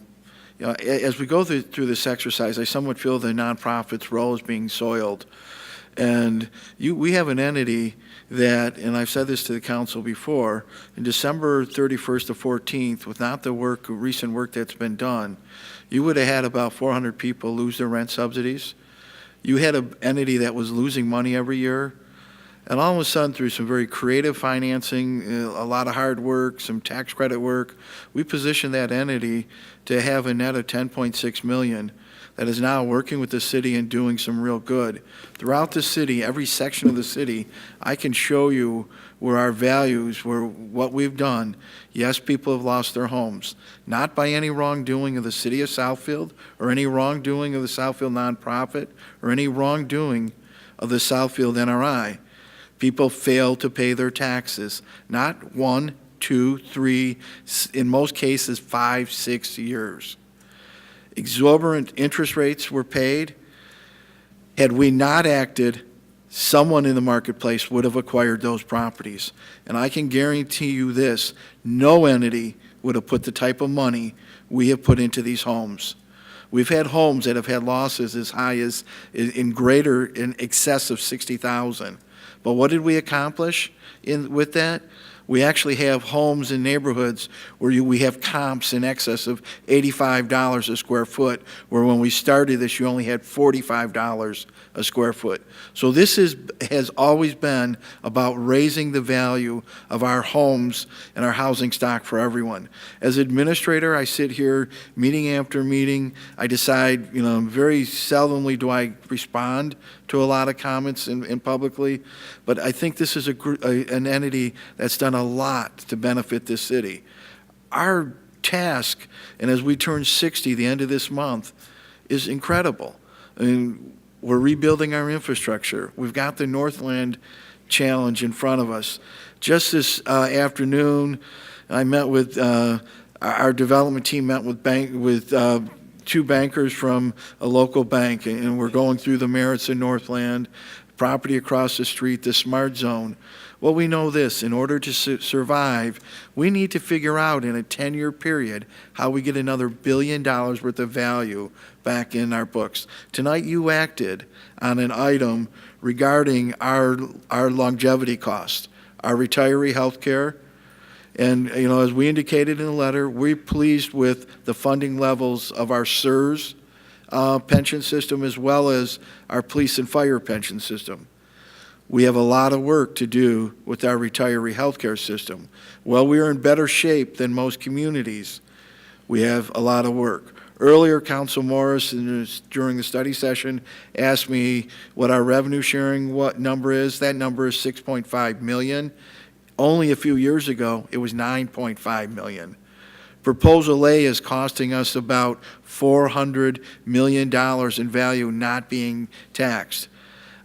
we go through this exercise, I somewhat feel the nonprofit's role is being soiled. And we have an entity that, and I've said this to the council before, in December 31st to 14th, without the recent work that's been done, you would have had about 400 people lose their rent subsidies. You had an entity that was losing money every year. And all of a sudden, through some very creative financing, a lot of hard work, some tax credit work, we positioned that entity to have a net of $10.6 million that is now working with the city and doing some real good. Throughout the city, every section of the city, I can show you where our values, where what we've done. Yes, people have lost their homes, not by any wrongdoing of the city of Southfield or any wrongdoing of the Southfield nonprofit or any wrongdoing of the Southfield NRI. People fail to pay their taxes, not 1, 2, 3, in most cases 5, 6 years. Exorbitant interest rates were paid. Had we not acted, someone in the marketplace would have acquired those properties. And I can guarantee you this, no entity would have put the type of money we have put into these homes. We've had homes that have had losses as high as in excess of 60,000. But what did we accomplish with that? We actually have homes in neighborhoods where we have comps in excess of $85 a square foot, where when we started this, you only had $45 a square foot. So this has always been about raising the value of our homes and our housing stock for everyone. As administrator, I sit here meeting after meeting. I decide, very seldomly do I respond to a lot of comments in publicly, but I think this is an entity that's done a lot to benefit this city. Our task, and as we turn 60 the end of this month, is incredible. I mean, we're rebuilding our infrastructure. We've got the Northland challenge in front of us. Just this afternoon, I met with our development team met with two bankers from a local bank, and we're going through the merits in Northland, property across the street, the smart zone. Well, we know this, in order to survive, we need to figure out in a 10-year period how we get another $1 billion worth of value back in our books. Tonight you acted on an item regarding our longevity cost, our retiree health care. And, as we indicated in the letter, we're pleased with the funding levels of our CSRS pension system as well as our police and fire pension system. We have a lot of work to do with our retiree health care system. Well, we are in better shape than most communities. We have a lot of work. Earlier, Council Morris, during the study session, asked me what our revenue sharing number is. That number is $6.5 million. Only a few years ago, it was $9.5 million. Proposal A is costing us about $400 million in value not being taxed.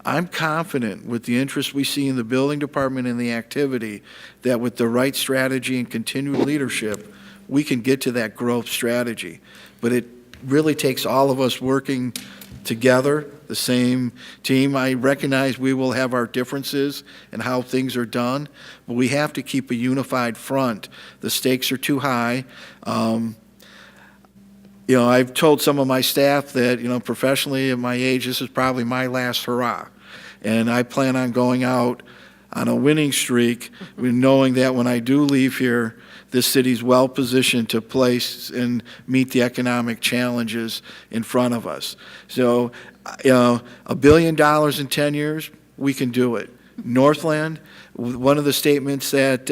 I'm confident with the interest we see in the building department and the activity that with the right strategy and continued leadership, we can get to that growth strategy. But it really takes all of us working together, the same team. I recognize we will have our differences in how things are done, but we have to keep a unified front. The stakes are too high. I've told some of my staff that, professionally at my age, this is probably my last hurrah. And I plan on going out on a winning streak, knowing that when I do leave here, this city's well positioned to place and meet the economic challenges in front of us. So, $1 billion in 10 years, we can do it. Northland, one of the statements that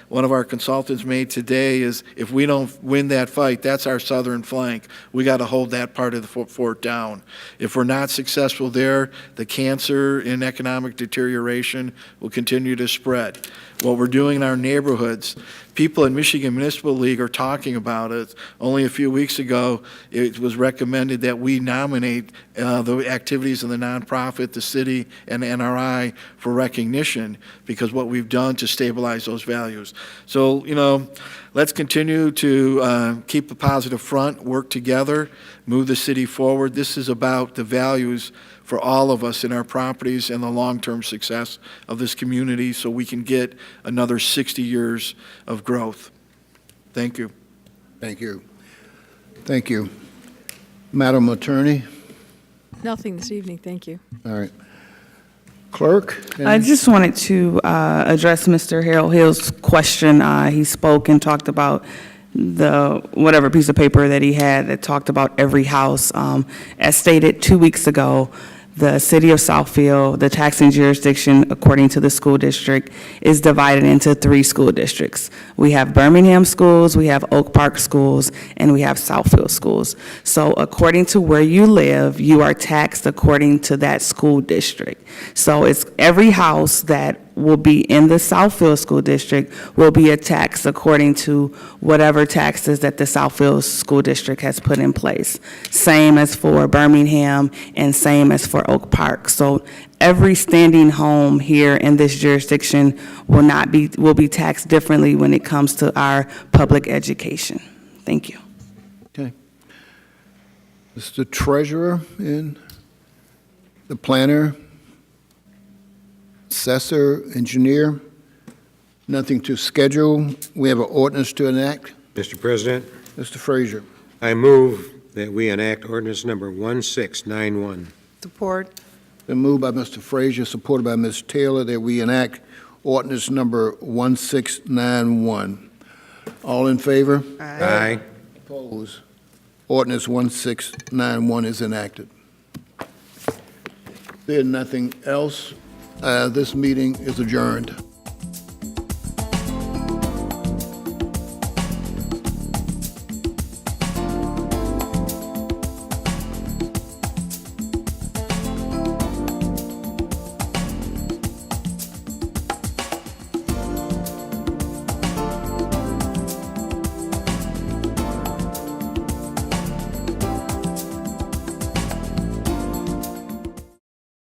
one of our consultants made today is, if we don't win that fight, that's our southern flank. We got to hold that part of the fort down. If we're not successful there, the cancer and economic deterioration will continue to spread. What we're doing in our neighborhoods, people in Michigan Municipal League are talking about it. Only a few weeks ago, it was recommended that we nominate the activities of the nonprofit, the city, and NRI for recognition because what we've done to stabilize those values. So, let's continue to keep a positive front, work together, move the city forward. This is about the values for all of us in our properties and the long-term success of this community so we can get another 60 years of growth. Thank you. Thank you. Thank you. Madam Attorney? Nothing this evening, thank you. All right. Clerk? I just wanted to address Mr. Harold Hill's question. He spoke and talked about whatever piece of paper that he had that talked about every house. As stated 2 weeks ago, the city of Southfield, the taxing jurisdiction, according to the school district, is divided into 3 school districts. We have Birmingham schools, we have Oak Park schools, and we have Southfield schools. So according to where you live, you are taxed according to that school district. So it's every house that will be in the Southfield School District will be a tax according to whatever taxes that the Southfield School District has put in place. Same as for Birmingham and same as for Oak Park. So every standing home here in this jurisdiction will be taxed differently when it comes to our public education. Thank you. Okay. Mr. Treasurer and the planner, assessor, engineer, nothing to schedule. We have an ordinance to enact. Mr. President, Mr. Frazier. I move that we enact ordinance number 1691. Support. Been moved by Mr. Frazier, supported by Ms. Taylor, that we enact ordinance number 1691. All in favor? Aye. Opposed? Ordinance 1691 is enacted. There nothing else. This meeting is adjourned.